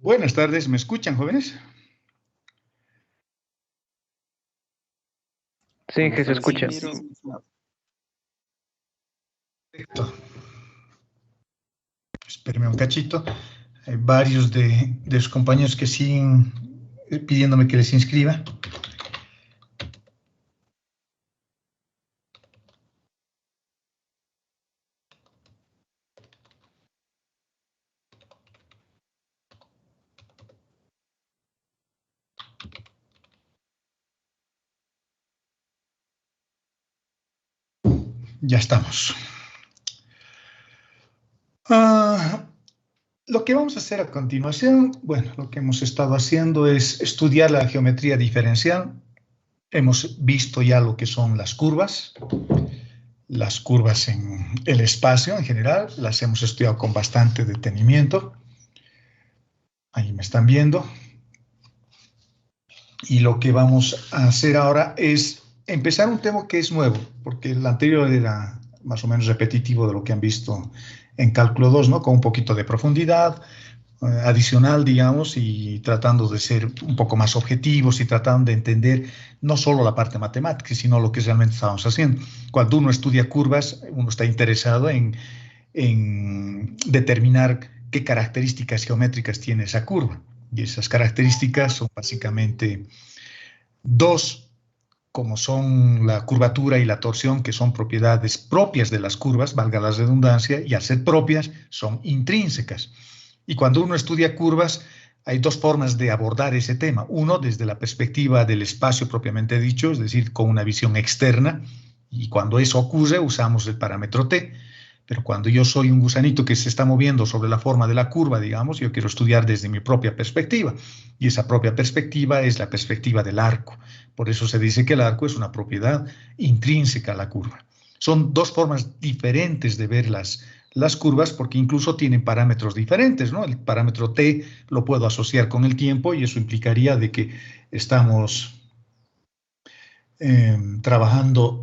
Buenas tardes, ¿me escuchan, jóvenes? Sí, que se escucha. Perfecto. Espérenme un cachito. Hay varios de los compañeros que siguen pidiéndome que les inscriba. Ya estamos. Lo que vamos a hacer a continuación, bueno, lo que hemos estado haciendo es estudiar la geometría diferencial. Hemos visto ya lo que son las curvas en el espacio en general, las hemos estudiado con bastante detenimiento. Ahí me están viendo. Y lo que vamos a hacer ahora es empezar un tema que es nuevo, porque el anterior era más o menos repetitivo de lo que han visto en Cálculo 2, ¿no? Con un poquito de profundidad adicional, digamos, y tratando de ser un poco más objetivos y tratando de entender no solo la parte matemática, sino lo que realmente estamos haciendo. Cuando uno estudia curvas, uno está interesado en determinar qué características geométricas tiene esa curva. Y esas características son básicamente dos, como son la curvatura y la torsión, que son propiedades propias de las curvas, valga la redundancia, y al ser propias, son intrínsecas. Y cuando uno estudia curvas, hay dos formas de abordar ese tema. Uno, desde la perspectiva del espacio propiamente dicho, es decir, con una visión externa, y cuando eso ocurre, usamos el parámetro t. Pero cuando yo soy un gusanito que se está moviendo sobre la forma de la curva, digamos, yo quiero estudiar desde mi propia perspectiva. Y esa propia perspectiva es la perspectiva del arco. Por eso se dice que el arco es una propiedad intrínseca a la curva. Son dos formas diferentes de ver las curvas porque incluso tienen parámetros diferentes, ¿no? El parámetro t lo puedo asociar con el tiempo y eso implicaría de que estamos trabajando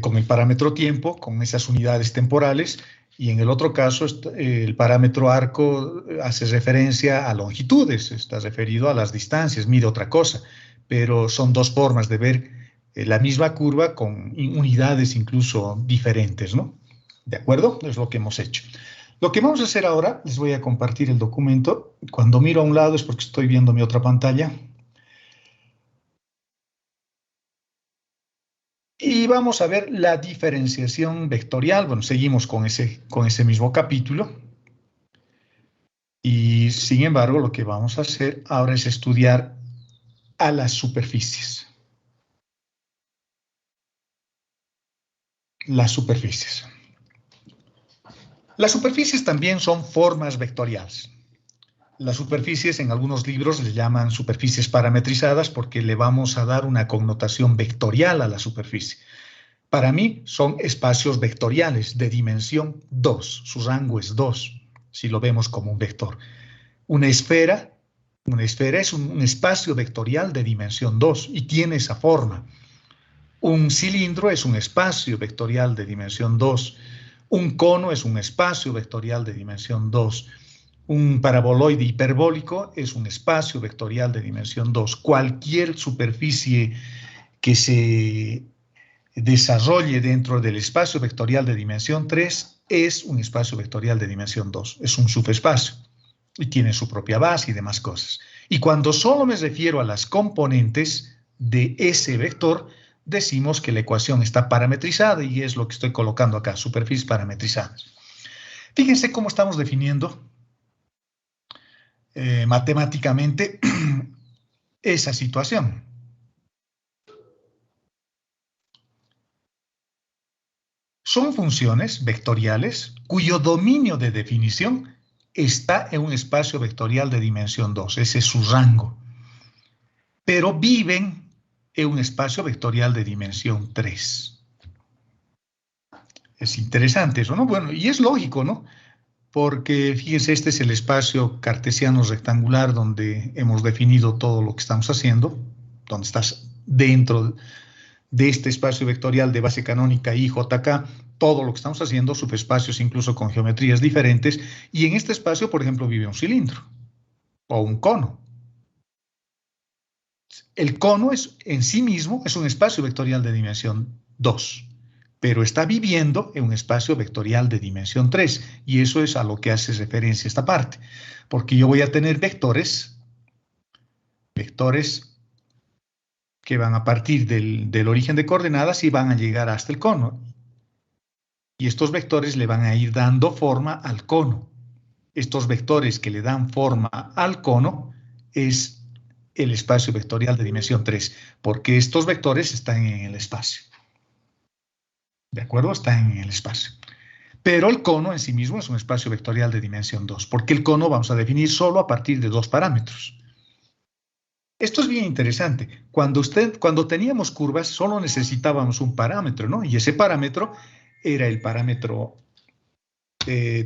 con el parámetro tiempo, con esas unidades temporales, y en el otro caso el parámetro arco hace referencia a longitudes, está referido a las distancias, mide otra cosa, pero son dos formas de ver la misma curva con unidades incluso diferentes, ¿no? ¿De acuerdo? Es lo que hemos hecho. Lo que vamos a hacer ahora, les voy a compartir el documento. Cuando miro a un lado es porque estoy viendo mi otra pantalla. Y vamos a ver la diferenciación vectorial. Bueno, seguimos con ese mismo capítulo. Y sin embargo, lo que vamos a hacer ahora es estudiar a las superficies. Las superficies. Las superficies también son formas vectoriales. Las superficies en algunos libros les llaman superficies parametrizadas porque le vamos a dar una connotación vectorial a la superficie. Para mí son espacios vectoriales de dimensión 2, su rango es 2, si lo vemos como un vector. Una esfera es un espacio vectorial de dimensión 2 y tiene esa forma. Un cilindro es un espacio vectorial de dimensión 2. Un cono es un espacio vectorial de dimensión 2. Un paraboloide hiperbólico es un espacio vectorial de dimensión 2. Cualquier superficie que se desarrolle dentro del espacio vectorial de dimensión 3 es un espacio vectorial de dimensión 2. Es un subespacio y tiene su propia base y demás cosas. Y cuando solo me refiero a las componentes de ese vector, decimos que la ecuación está parametrizada y es lo que estoy colocando acá, superficies parametrizadas. Fíjense cómo estamos definiendo matemáticamente esa situación. Son funciones vectoriales cuyo dominio de definición está en un espacio vectorial de dimensión 2, ese es su rango, pero viven en un espacio vectorial de dimensión 3. Es interesante eso, ¿no? Bueno, y es lógico, ¿no? Porque, fíjense, este es el espacio cartesiano rectangular donde hemos definido todo lo que estamos haciendo, donde estás dentro de este espacio vectorial de base canónica IJK, todo lo que estamos haciendo, subespacios incluso con geometrías diferentes, y en este espacio, por ejemplo, vive un cilindro o un cono. El cono en sí mismo es un espacio vectorial de dimensión 2, pero está viviendo en un espacio vectorial de dimensión 3, y eso es a lo que hace referencia esta parte, porque yo voy a tener vectores que van a partir del origen de coordenadas y van a llegar hasta el cono. Y estos vectores le van a ir dando forma al cono. Estos vectores que le dan forma al cono es el espacio vectorial de dimensión 3, porque estos vectores están en el espacio. ¿De acuerdo? Están en el espacio. Pero el cono en sí mismo es un espacio vectorial de dimensión 2, porque el cono vamos a definir solo a partir de dos parámetros. Esto es bien interesante. Cuando teníamos curvas, solo necesitábamos un parámetro, ¿no? Y ese parámetro era el parámetro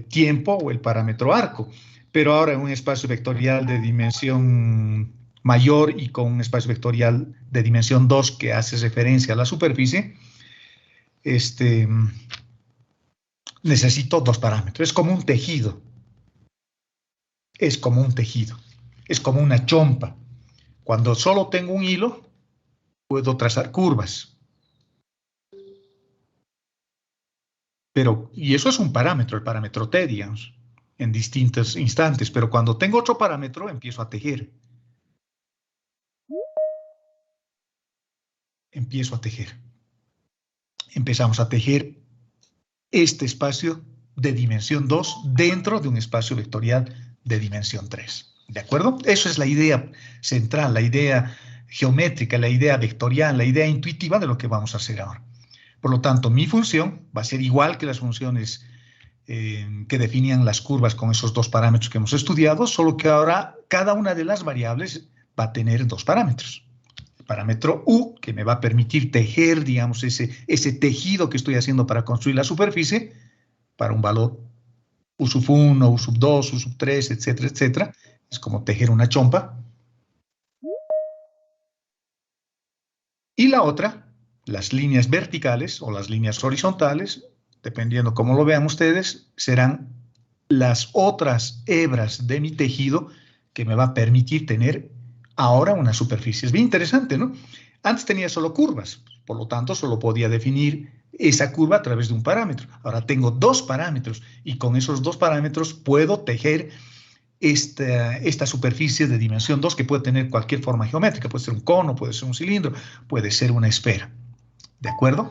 tiempo o el parámetro arco. Pero ahora en un espacio vectorial de dimensión mayor y con un espacio vectorial de dimensión 2 que hace referencia a la superficie, necesito dos parámetros. Es como un tejido. Es como un tejido. Es como una chompa. Cuando solo tengo un hilo, puedo trazar curvas. Y eso es un parámetro, el parámetro t, digamos, en distintos instantes. Pero cuando tengo otro parámetro, empiezo a tejer. Empiezo a tejer. Empezamos a tejer este espacio de dimensión 2 dentro de un espacio vectorial de dimensión 3. ¿De acuerdo? Eso es la idea central, la idea geométrica, la idea vectorial, la idea intuitiva de lo que vamos a hacer ahora. Por lo tanto, mi función va a ser igual que las funciones que definían las curvas con esos dos parámetros que hemos estudiado, solo que ahora cada una de las variables va a tener dos parámetros. El parámetro U, que me va a permitir tejer, digamos, ese tejido que estoy haciendo para construir la superficie, para un valor U sub 1, U sub 2, U sub 3, etcétera, etcétera. Es como tejer una chompa. Y la otra, las líneas verticales o las líneas horizontales, dependiendo cómo lo vean ustedes, serán las otras hebras de mi tejido que me va a permitir tener ahora una superficie. Es bien interesante, ¿no? Antes tenía solo curvas, por lo tanto solo podía definir esa curva a través de un parámetro. Ahora tengo dos parámetros y con esos dos parámetros puedo tejer esta superficie de dimensión 2 que puede tener cualquier forma geométrica, puede ser un cono, puede ser un cilindro, puede ser una esfera. ¿De acuerdo?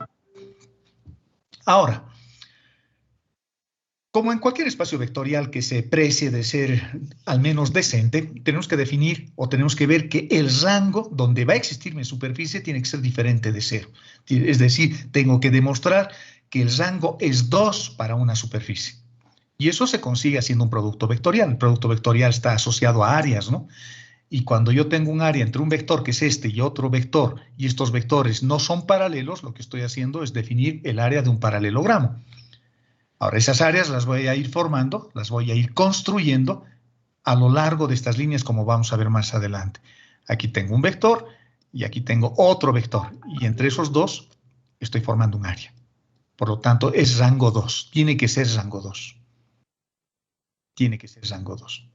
Ahora, como en cualquier espacio vectorial que se precie de ser al menos decente, tenemos que definir o tenemos que ver que el rango donde va a existir mi superficie tiene que ser diferente de 0. Es decir, tengo que demostrar que el rango es 2 para una superficie. Y eso se consigue haciendo un producto vectorial. El producto vectorial está asociado a áreas, ¿no? Y cuando yo tengo un área entre un vector que es este y otro vector, y estos vectores no son paralelos, lo que estoy haciendo es definir el área de un paralelogramo. Ahora, esas áreas las voy a ir formando, las voy a ir construyendo a lo largo de estas líneas, como vamos a ver más adelante. Aquí tengo un vector y aquí tengo otro vector. Y entre esos dos estoy formando un área. Por lo tanto, es rango 2. Tiene que ser rango 2. Tiene que ser rango 2.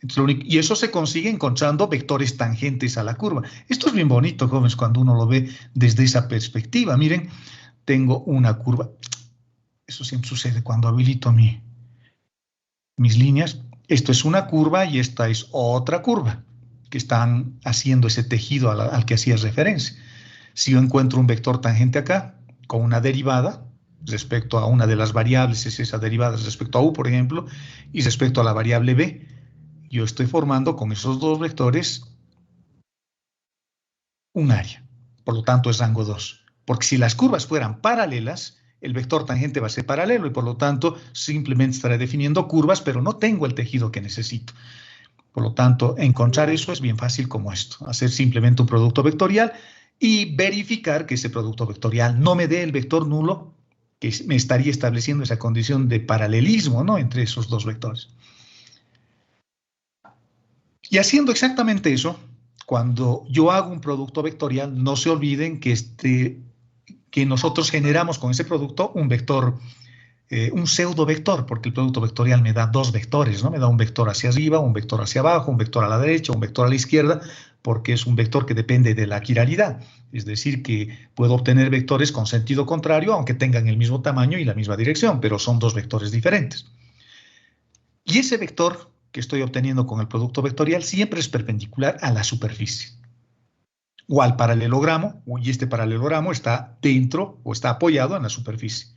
Entonces, y eso se consigue encontrando vectores tangentes a la curva. Esto es bien bonito, jóvenes, cuando uno lo ve desde esa perspectiva. Miren, tengo una curva. Eso siempre sucede cuando habilito mis líneas. Esto es una curva y esta es otra curva que están haciendo ese tejido al que hacías referencia. Si yo encuentro un vector tangente acá con una derivada respecto a una de las variables, es esa derivada respecto a u, por ejemplo, y respecto a la variable b, yo estoy formando con esos dos vectores un área. Por lo tanto, es rango 2. Porque si las curvas fueran paralelas, el vector tangente va a ser paralelo y por lo tanto simplemente estaré definiendo curvas, pero no tengo el tejido que necesito. Por lo tanto, encontrar eso es bien fácil como esto, hacer simplemente un producto vectorial y verificar que ese producto vectorial no me dé el vector nulo, que me estaría estableciendo esa condición de paralelismo, ¿no?, entre esos dos vectores. Y haciendo exactamente eso, cuando yo hago un producto vectorial, no se olviden que que nosotros generamos con ese producto un vector, un pseudo vector, porque el producto vectorial me da dos vectores, ¿no? Me da un vector hacia arriba, un vector hacia abajo, un vector a la derecha, un vector a la izquierda, porque es un vector que depende de la quiralidad. Es decir, que puedo obtener vectores con sentido contrario, aunque tengan el mismo tamaño y la misma dirección, pero son dos vectores diferentes. Y ese vector que estoy obteniendo con el producto vectorial siempre es perpendicular a la superficie o al paralelogramo, y este paralelogramo está dentro o está apoyado en la superficie.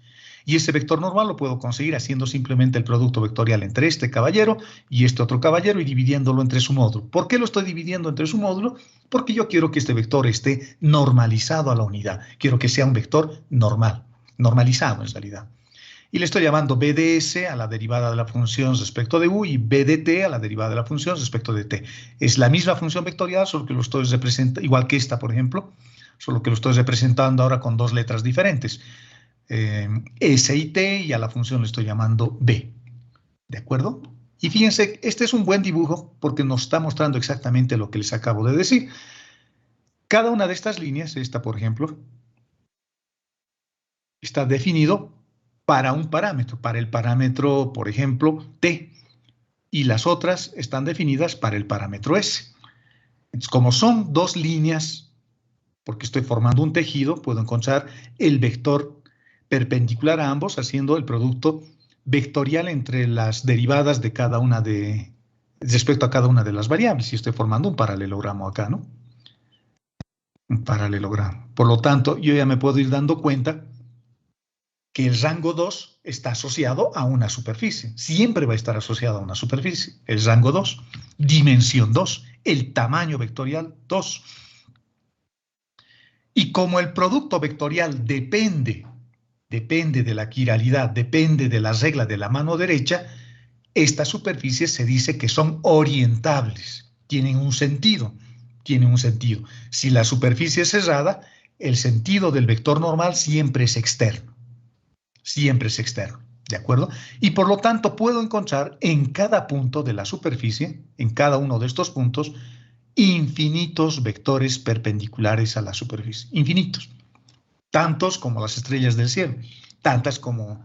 Y ese vector normal lo puedo conseguir haciendo simplemente el producto vectorial entre este caballero y este otro caballero y dividiéndolo entre su módulo. ¿Por qué lo estoy dividiendo entre su módulo? Porque yo quiero que este vector esté normalizado a la unidad. Quiero que sea un vector normal, normalizado en realidad. Y le estoy llamando b de s a la derivada de la función respecto de u y b de t a la derivada de la función respecto de t. Es la misma función vectorial, solo que lo estoy representando, igual que esta, por ejemplo, solo que lo estoy representando ahora con dos letras diferentes. S y t, y a la función le estoy llamando b. ¿De acuerdo? Y fíjense, este es un buen dibujo porque nos está mostrando exactamente lo que les acabo de decir. Cada una de estas líneas, esta por ejemplo, está definido para un parámetro, para el parámetro, por ejemplo, t, y las otras están definidas para el parámetro s. Entonces, como son dos líneas, porque estoy formando un tejido, puedo encontrar el vector perpendicular a ambos haciendo el producto vectorial entre las derivadas de cada una respecto a cada una de las variables, y estoy formando un paralelogramo acá, ¿no? Un paralelogramo. Por lo tanto, yo ya me puedo ir dando cuenta que el rango 2 está asociado a una superficie. Siempre va a estar asociado a una superficie. El rango 2, dimensión 2, el tamaño vectorial 2. Y como el producto vectorial depende de la quiralidad, depende de la regla de la mano derecha, estas superficies se dice que son orientables, tienen un sentido, Si la superficie es cerrada, el sentido del vector normal siempre es externo, ¿de acuerdo? Y por lo tanto puedo encontrar en cada punto de la superficie, en cada uno de estos puntos, infinitos vectores perpendiculares a la superficie, infinitos. Tantos como las estrellas del cielo, tantas como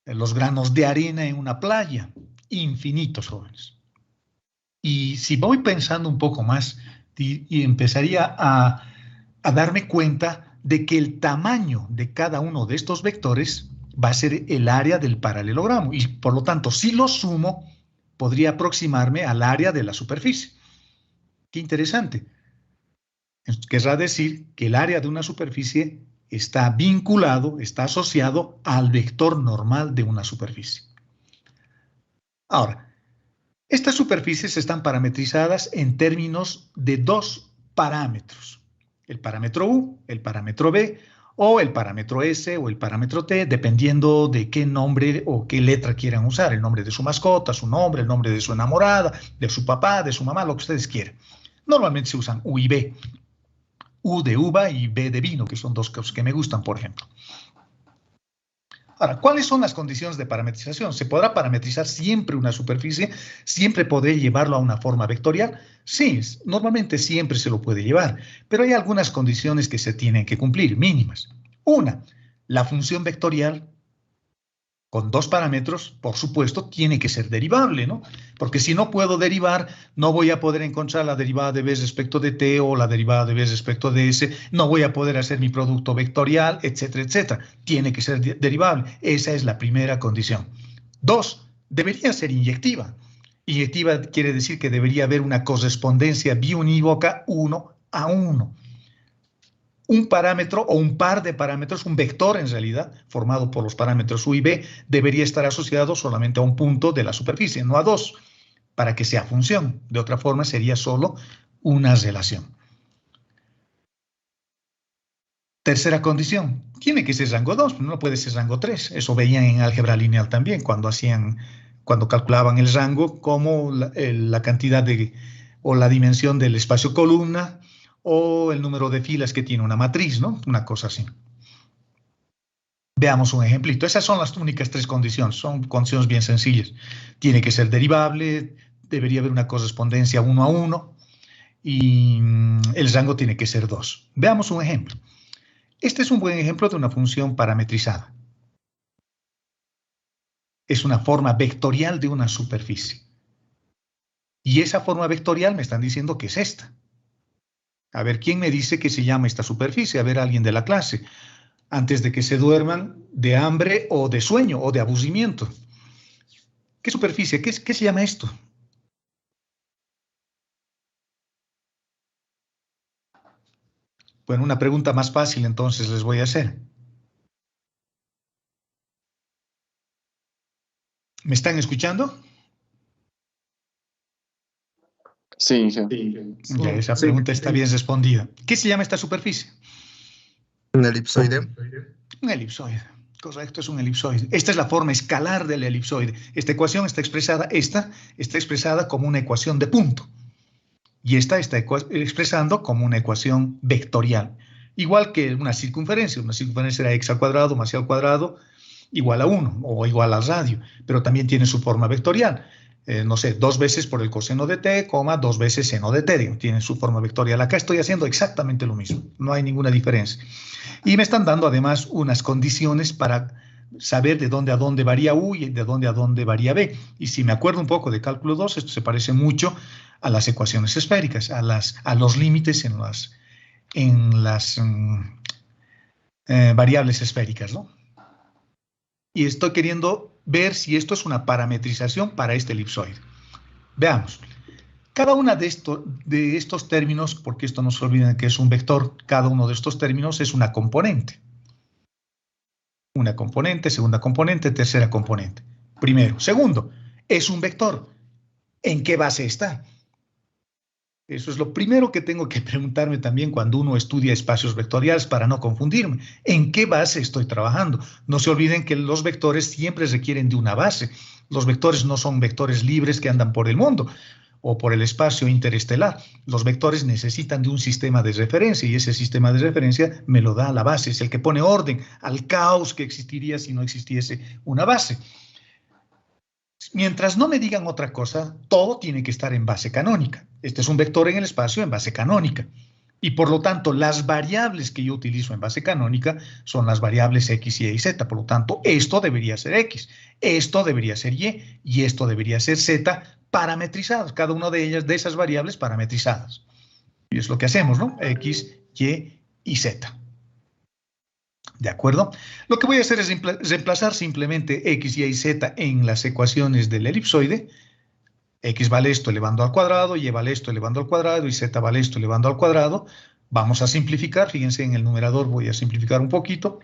los granos de arena en una playa, infinitos, jóvenes. Y si voy pensando un poco más, y empezaría a darme cuenta de que el tamaño de cada uno de estos vectores va a ser el área del paralelogramo, y por lo tanto, si lo sumo, podría aproximarme al área de la superficie. Qué interesante. Querrá decir que el área de una superficie está vinculado, está asociado al vector normal de una superficie. Ahora, estas superficies están parametrizadas en términos de dos parámetros. El parámetro u, el parámetro b, o el parámetro s o el parámetro t, dependiendo de qué nombre o qué letra quieran usar. El nombre de su mascota, su nombre, el nombre de su enamorada, de su papá, de su mamá, lo que ustedes quieran. Normalmente se usan u y b. U de uva y B de vino, que son dos cosas que me gustan, por ejemplo. Ahora, ¿cuáles son las condiciones de parametrización? ¿Se podrá parametrizar siempre una superficie? ¿Siempre podré llevarlo a una forma vectorial? Sí, normalmente siempre se lo puede llevar, pero hay algunas condiciones que se tienen que cumplir, mínimas. Una, la función vectorial con dos parámetros, por supuesto, tiene que ser derivable, ¿no? Porque si no puedo derivar, no voy a poder encontrar la derivada de b respecto de t o la derivada de b respecto de s, no voy a poder hacer mi producto vectorial, etcétera, etcétera. Tiene que ser derivable. Esa es la primera condición. Dos, debería ser inyectiva. Inyectiva quiere decir que debería haber una correspondencia biunívoca 1 a 1. Un parámetro o un par de parámetros, un vector en realidad, formado por los parámetros u y b, debería estar asociado solamente a un punto de la superficie, no a dos, para que sea función. De otra forma sería solo una relación. Tercera condición, tiene que ser rango 2, no puede ser rango 3. Eso veían en álgebra lineal también, cuando calculaban el rango como la cantidad o la dimensión del espacio columna, o el número de filas que tiene una matriz, ¿no? Una cosa así. Veamos un ejemplito. Esas son las únicas tres condiciones. Son condiciones bien sencillas. Tiene que ser derivable, debería haber una correspondencia 1 a 1 y el rango tiene que ser 2. Veamos un ejemplo. Este es un buen ejemplo de una función parametrizada. Es una forma vectorial de una superficie. Y esa forma vectorial me están diciendo que es esta. A ver, ¿quién me dice que se llama esta superficie? A ver, alguien de la clase. Antes de que se duerman de hambre o de sueño o de aburrimiento. ¿Qué superficie? ¿Qué se llama esto? Bueno, una pregunta más fácil entonces les voy a hacer. ¿Me están escuchando? Sí, sí. Ya, esa pregunta está bien respondida. ¿Qué se llama esta superficie? Un elipsoide. Un elipsoide. Correcto, es un elipsoide. Esta es la forma escalar del elipsoide. Esta ecuación está expresada como una ecuación de punto. Y esta está expresando como una ecuación vectorial. Igual que una circunferencia. Una circunferencia era x al cuadrado más y al cuadrado igual a 1 o igual al radio. Pero también tiene su forma vectorial. No sé, 2 veces por el coseno de t, 2 veces seno de t. Tiene su forma vectorial. Acá estoy haciendo exactamente lo mismo. No hay ninguna diferencia. Y me están dando además unas condiciones para saber de dónde a dónde varía U y de dónde a dónde varía B. Y si me acuerdo un poco de cálculo 2, esto se parece mucho a las ecuaciones esféricas, a los límites en las variables esféricas, ¿no? Y estoy queriendo ver si esto es una parametrización para este elipsoide. Veamos. Cada uno de estos términos, porque esto no se olviden que es un vector, cada uno de estos términos es una componente. Una componente, segunda componente, tercera componente. Primero. Segundo, es un vector. ¿En qué base está? Eso es lo primero que tengo que preguntarme también cuando uno estudia espacios vectoriales para no confundirme. ¿En qué base estoy trabajando? No se olviden que los vectores siempre requieren de una base. Los vectores no son vectores libres que andan por el mundo o por el espacio interestelar. Los vectores necesitan de un sistema de referencia y ese sistema de referencia me lo da la base. Es el que pone orden al caos que existiría si no existiese una base. Mientras no me digan otra cosa, todo tiene que estar en base canónica. Este es un vector en el espacio en base canónica. Y por lo tanto, las variables que yo utilizo en base canónica son las variables x, y z. Por lo tanto, esto debería ser x, esto debería ser y esto debería ser z parametrizados. Cada una de ellas, de esas variables parametrizadas. Y es lo que hacemos, ¿no? X, y z. ¿De acuerdo? Lo que voy a hacer es reemplazar simplemente x, y z en las ecuaciones del elipsoide. X vale esto elevando al cuadrado, y vale esto elevando al cuadrado, y z vale esto elevando al cuadrado. Vamos a simplificar, fíjense en el numerador voy a simplificar un poquito,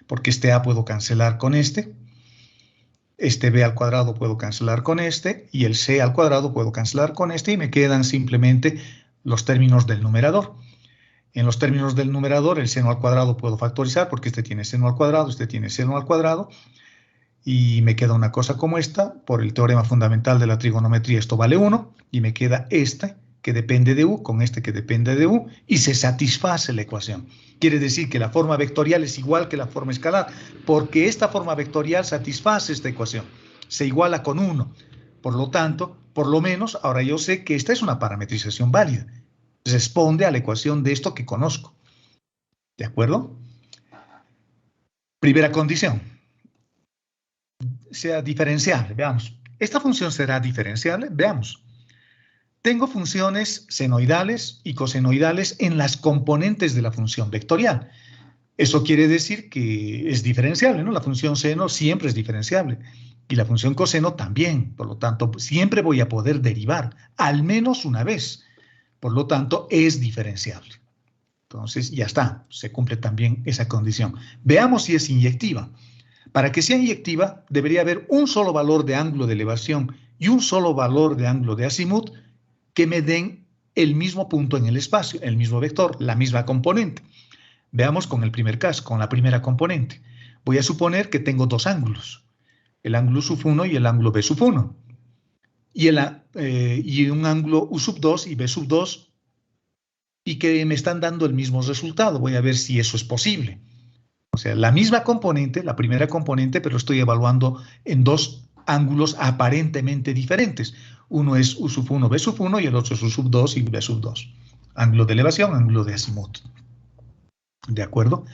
porque este a puedo cancelar con este b al cuadrado puedo cancelar con este, y el c al cuadrado puedo cancelar con este, y me quedan simplemente los términos del numerador. En los términos del numerador, el seno al cuadrado puedo factorizar, porque este tiene seno al cuadrado, este tiene seno al cuadrado, y me queda una cosa como esta, por el teorema fundamental de la trigonometría, esto vale 1, y me queda este que depende de u, con este que depende de u, y se satisface la ecuación. Quiere decir que la forma vectorial es igual que la forma escalar, porque esta forma vectorial satisface esta ecuación, se iguala con 1. Por lo tanto, por lo menos, ahora yo sé que esta es una parametrización válida. Responde a la ecuación de esto que conozco. ¿De acuerdo? Primera condición. Sea diferenciable, veamos. ¿Esta función será diferenciable? Veamos. Tengo funciones senoidales y cosenoidales en las componentes de la función vectorial. Eso quiere decir que es diferenciable, ¿no? La función seno siempre es diferenciable y la función coseno también. Por lo tanto, siempre voy a poder derivar, al menos una vez. Por lo tanto, es diferenciable. Entonces, ya está. Se cumple también esa condición. Veamos si es inyectiva. Para que sea inyectiva, debería haber un solo valor de ángulo de elevación y un solo valor de ángulo de azimut que me den el mismo punto en el espacio, el mismo vector, la misma componente. Veamos con el primer caso, con la primera componente. Voy a suponer que tengo dos ángulos, el ángulo sub 1 y el ángulo b sub 1. Y un ángulo u sub 2 y b sub 2, y que me están dando el mismo resultado. Voy a ver si eso es posible. O sea, la misma componente, la primera componente, pero estoy evaluando en dos ángulos aparentemente diferentes. Uno es u sub 1, b sub 1 y el otro es u sub 2 y b sub 2. Ángulo de elevación, ángulo de azimut. ¿De acuerdo?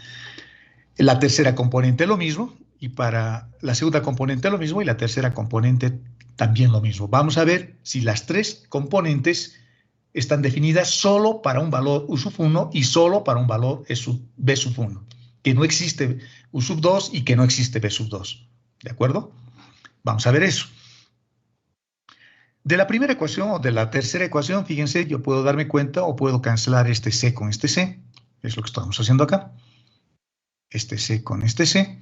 La tercera componente lo mismo, y para la segunda componente lo mismo, y la tercera componente también lo mismo. Vamos a ver si las tres componentes están definidas solo para un valor U sub 1 y solo para un valor B sub 1, que no existe U sub 2 y que no existe B sub 2. ¿De acuerdo? Vamos a ver eso. De la primera ecuación o de la tercera ecuación, fíjense, yo puedo darme cuenta o puedo cancelar este C con este C. Es lo que estamos haciendo acá. Este C con este C.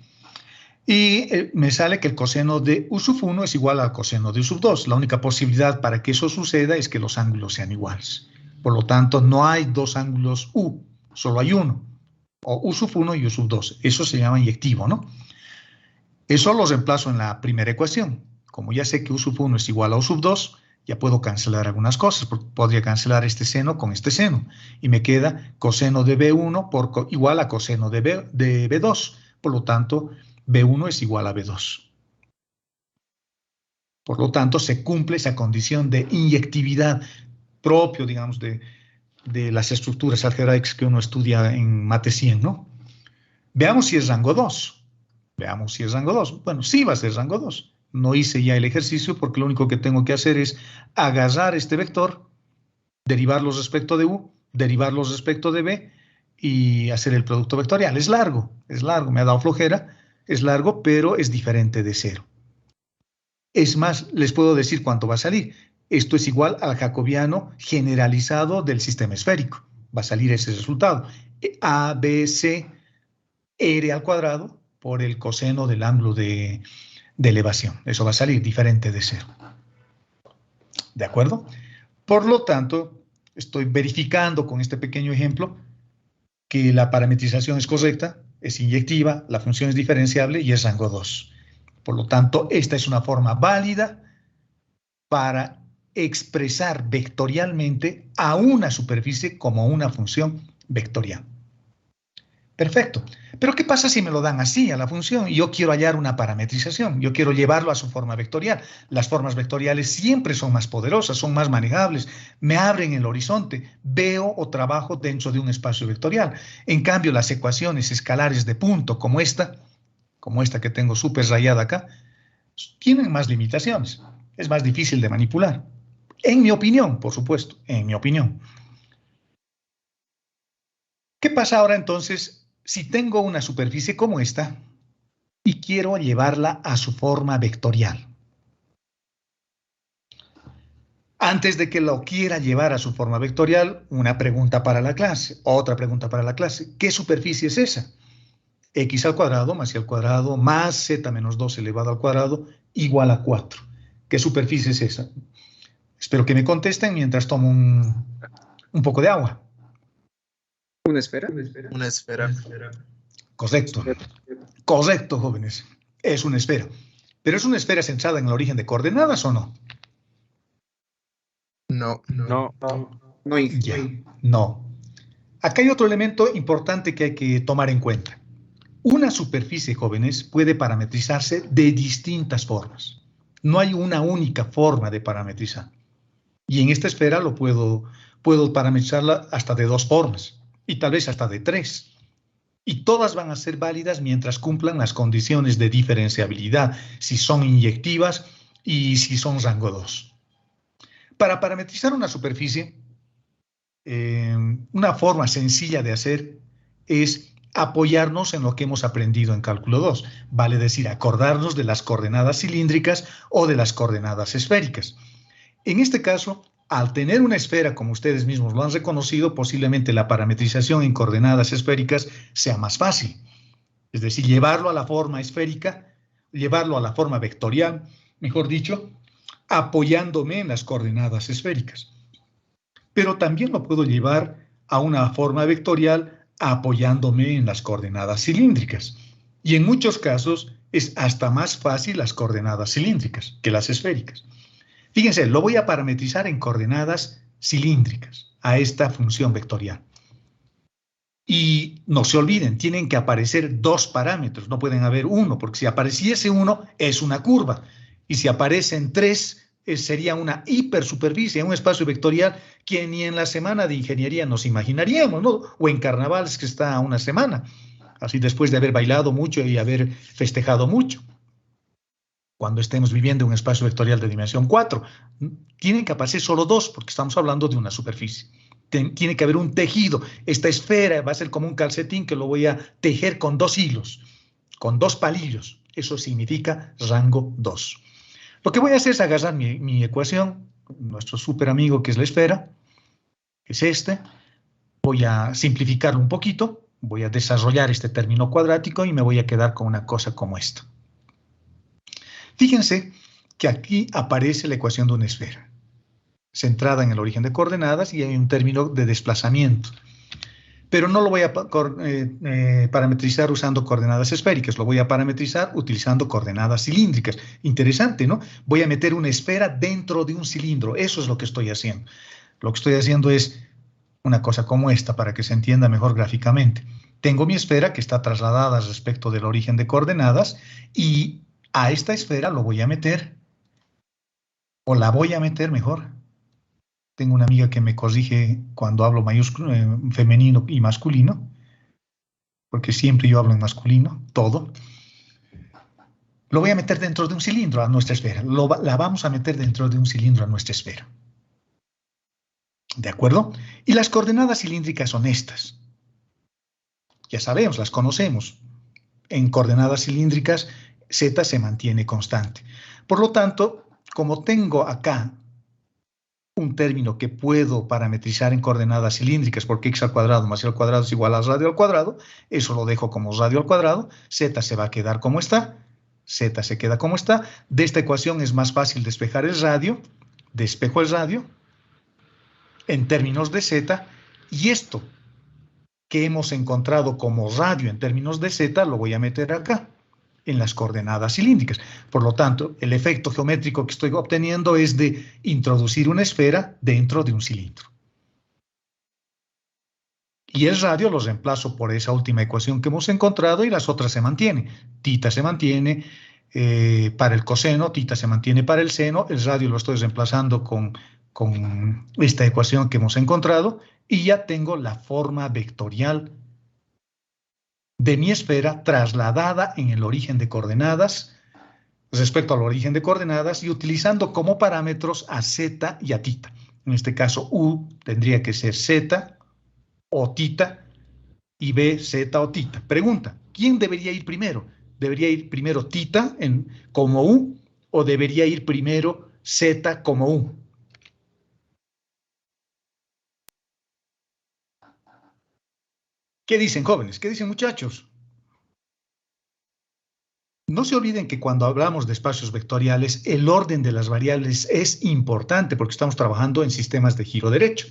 Y me sale que el coseno de U sub 1 es igual al coseno de U sub 2. La única posibilidad para que eso suceda es que los ángulos sean iguales. Por lo tanto, no hay dos ángulos U, solo hay uno. O U sub 1 y U sub 2. Eso se llama inyectivo, ¿no? Eso lo reemplazo en la primera ecuación. Como ya sé que U sub 1 es igual a U sub 2, ya puedo cancelar algunas cosas. Podría cancelar este seno con este seno. Y me queda coseno de B1 igual a coseno de B2. Por lo tanto, B1 es igual a B2. Por lo tanto, se cumple esa condición de inyectividad propio, digamos, de las estructuras algebraicas que uno estudia en Mate 100, ¿no? Veamos si es rango 2. Veamos si es rango 2. Bueno, sí va a ser rango 2. No hice ya el ejercicio porque lo único que tengo que hacer es agarrar este vector, derivarlos respecto de U, derivarlos respecto de B y hacer el producto vectorial. Es largo, me ha dado flojera. Es largo, pero es diferente de 0. Es más, les puedo decir cuánto va a salir. Esto es igual al jacobiano generalizado del sistema esférico. Va a salir ese resultado. A, B, C, R al cuadrado por el coseno del ángulo de elevación. Eso va a salir diferente de 0. ¿De acuerdo? Por lo tanto, estoy verificando con este pequeño ejemplo que la parametrización es correcta, es inyectiva, la función es diferenciable y es rango 2. Por lo tanto, esta es una forma válida para expresar vectorialmente a una superficie como una función vectorial. Perfecto. Pero ¿qué pasa si me lo dan así a la función y yo quiero hallar una parametrización? Yo quiero llevarlo a su forma vectorial. Las formas vectoriales siempre son más poderosas, son más manejables, me abren el horizonte, veo o trabajo dentro de un espacio vectorial. En cambio, las ecuaciones escalares de punto como esta que tengo súper rayada acá, tienen más limitaciones. Es más difícil de manipular. En mi opinión, por supuesto, en mi opinión. ¿Qué pasa ahora entonces si tengo una superficie como esta y quiero llevarla a su forma vectorial? Antes de que lo quiera llevar a su forma vectorial, una pregunta para la clase, otra pregunta para la clase. ¿Qué superficie es esa? X al cuadrado más y al cuadrado más z menos 2 elevado al cuadrado igual a 4. ¿Qué superficie es esa? Espero que me contesten mientras tomo un poco de agua. ¿Una esfera? Una esfera. Correcto. Correcto, jóvenes. Es una esfera. ¿Pero es una esfera centrada en el origen de coordenadas o no? No. Ya, no. Acá hay otro elemento importante que hay que tomar en cuenta. Una superficie, jóvenes, puede parametrizarse de distintas formas. No hay una única forma de parametrizar. Y en esta esfera puedo parametrizarla hasta de 2 formas. Y tal vez hasta de 3. Y todas van a ser válidas mientras cumplan las condiciones de diferenciabilidad, si son inyectivas y si son rango 2. Para parametrizar una superficie, una forma sencilla de hacer es apoyarnos en lo que hemos aprendido en cálculo 2, vale decir, acordarnos de las coordenadas cilíndricas o de las coordenadas esféricas. En este caso, al tener una esfera, como ustedes mismos lo han reconocido, posiblemente la parametrización en coordenadas esféricas sea más fácil. Es decir, llevarlo a la forma esférica, llevarlo a la forma vectorial, mejor dicho, apoyándome en las coordenadas esféricas. Pero también lo puedo llevar a una forma vectorial apoyándome en las coordenadas cilíndricas. Y en muchos casos es hasta más fácil las coordenadas cilíndricas que las esféricas. Fíjense, lo voy a parametrizar en coordenadas cilíndricas a esta función vectorial. Y no se olviden, tienen que aparecer 2 parámetros, no pueden haber 1, porque si apareciese 1 es una curva. Y si aparecen 3, sería una hipersuperficie, un espacio vectorial que ni en la semana de ingeniería nos imaginaríamos, ¿no? O en carnavales que está a una semana. Así después de haber bailado mucho y haber festejado mucho. Cuando estemos viviendo un espacio vectorial de dimensión 4, tienen que aparecer solo dos, porque estamos hablando de una superficie. Tiene que haber un tejido. Esta esfera va a ser como un calcetín que lo voy a tejer con 2 hilos, con 2 palillos. Eso significa rango 2. Lo que voy a hacer es agarrar mi ecuación, nuestro súper amigo que es la esfera, que es este. Voy a simplificarlo un poquito, voy a desarrollar este término cuadrático y me voy a quedar con una cosa como esta. Fíjense que aquí aparece la ecuación de una esfera, centrada en el origen de coordenadas, y hay un término de desplazamiento. Pero no lo voy a parametrizar usando coordenadas esféricas, lo voy a parametrizar utilizando coordenadas cilíndricas. Interesante, ¿no? Voy a meter una esfera dentro de un cilindro, eso es lo que estoy haciendo. Lo que estoy haciendo es una cosa como esta, para que se entienda mejor gráficamente. Tengo mi esfera que está trasladada respecto del origen de coordenadas, y a esta esfera lo voy a meter, o la voy a meter mejor. Tengo una amiga que me corrige cuando hablo mayúsculo, femenino y masculino, porque siempre yo hablo en masculino, todo. Lo voy a meter dentro de un cilindro a nuestra esfera. La vamos a meter dentro de un cilindro a nuestra esfera. ¿De acuerdo? Y las coordenadas cilíndricas son estas. Ya sabemos, las conocemos. En coordenadas cilíndricas, z se mantiene constante. Por lo tanto, como tengo acá un término que puedo parametrizar en coordenadas cilíndricas, porque x al cuadrado más y al cuadrado es igual a radio al cuadrado, eso lo dejo como radio al cuadrado, z se va a quedar como está, z se queda como está. De esta ecuación es más fácil despejar el radio, despejo el radio en términos de z, y esto que hemos encontrado como radio en términos de z lo voy a meter acá, en las coordenadas cilíndricas. Por lo tanto, el efecto geométrico que estoy obteniendo es de introducir una esfera dentro de un cilindro. Y el radio lo reemplazo por esa última ecuación que hemos encontrado, y las otras se mantienen. Tita se mantiene para el coseno, tita se mantiene para el seno, el radio lo estoy reemplazando con esta ecuación que hemos encontrado, y ya tengo la forma vectorial de mi esfera trasladada en el origen de coordenadas, respecto al origen de coordenadas, y utilizando como parámetros a z y a tita. En este caso, u tendría que ser z o tita, y b, z o tita. Pregunta, ¿quién debería ir primero? ¿Debería ir primero tita como u, o debería ir primero z como u? ¿Qué dicen, jóvenes? ¿Qué dicen, muchachos? No se olviden que cuando hablamos de espacios vectoriales, el orden de las variables es importante, porque estamos trabajando en sistemas de giro derecho.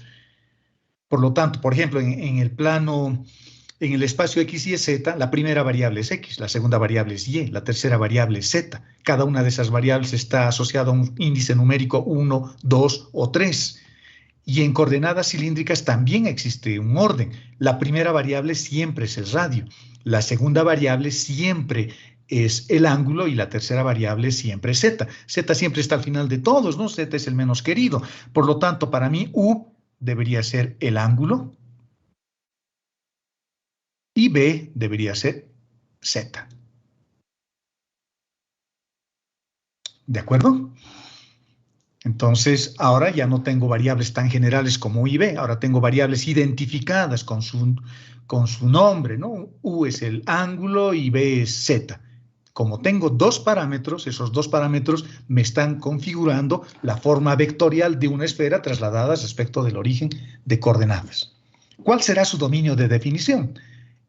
Por lo tanto, por ejemplo, en el plano, en el espacio x, y, z, la primera variable es x, la segunda variable es y, la tercera variable es z. Cada una de esas variables está asociada a un índice numérico 1, 2 o 3. Y en coordenadas cilíndricas también existe un orden. La primera variable siempre es el radio, la segunda variable siempre es el ángulo, y la tercera variable siempre es z. Z siempre está al final de todos, ¿no? Z es el menos querido. Por lo tanto, para mí, u debería ser el ángulo, y b debería ser z. ¿De acuerdo? Entonces, ahora ya no tengo variables tan generales como u y b, ahora tengo variables identificadas con su nombre, ¿no? U es el ángulo y b es z. Como tengo dos parámetros, esos dos parámetros me están configurando la forma vectorial de una esfera trasladada respecto del origen de coordenadas. ¿Cuál será su dominio de definición?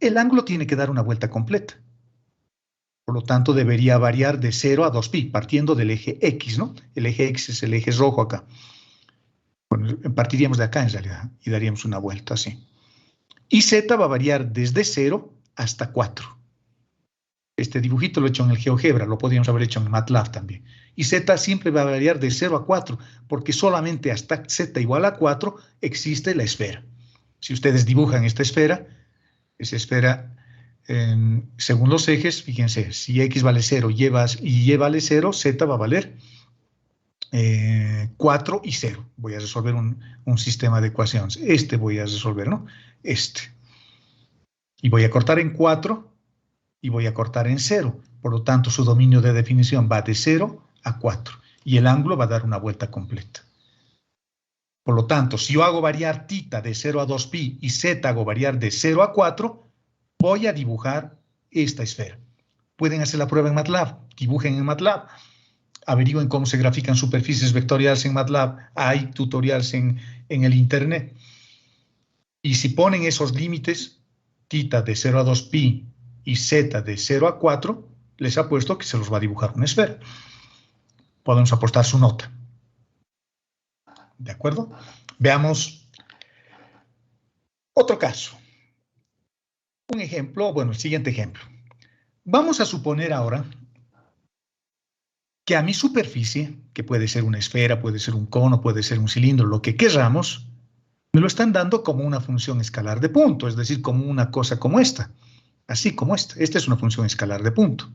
El ángulo tiene que dar una vuelta completa. Por lo tanto, debería variar de 0 a 2pi, partiendo del eje X, ¿no? El eje X es el eje rojo acá. Bueno, partiríamos de acá en realidad y daríamos una vuelta así. Y Z va a variar desde 0 hasta 4. Este dibujito lo he hecho en el GeoGebra, lo podríamos haber hecho en MATLAB también. Y Z siempre va a variar de 0 a 4, porque solamente hasta Z igual a 4 existe la esfera. Si ustedes dibujan esta esfera, esa esfera... según los ejes, fíjense, si x vale 0 y y vale 0, z va a valer 4 y 0. Voy a resolver un sistema de ecuaciones. Este voy a resolver, ¿no? Este. Y voy a cortar en 4 y voy a cortar en 0. Por lo tanto, su dominio de definición va de 0 a 4. Y el ángulo va a dar una vuelta completa. Por lo tanto, si yo hago variar θ de 0 a 2pi y z hago variar de 0 a 4, voy a dibujar esta esfera. Pueden hacer la prueba en MATLAB. Dibujen en MATLAB. Averigüen cómo se grafican superficies vectoriales en MATLAB. Hay tutoriales en el Internet. Y si ponen esos límites, θ de 0 a 2pi y z de 0 a 4, les apuesto que se los va a dibujar una esfera. Podemos apostar su nota. ¿De acuerdo? Veamos otro caso. Un ejemplo, bueno, el siguiente ejemplo. Vamos a suponer ahora que a mi superficie, que puede ser una esfera, puede ser un cono, puede ser un cilindro, lo que queramos, me lo están dando como una función escalar de punto, es decir, como una cosa como esta, así como esta. Esta es una función escalar de punto.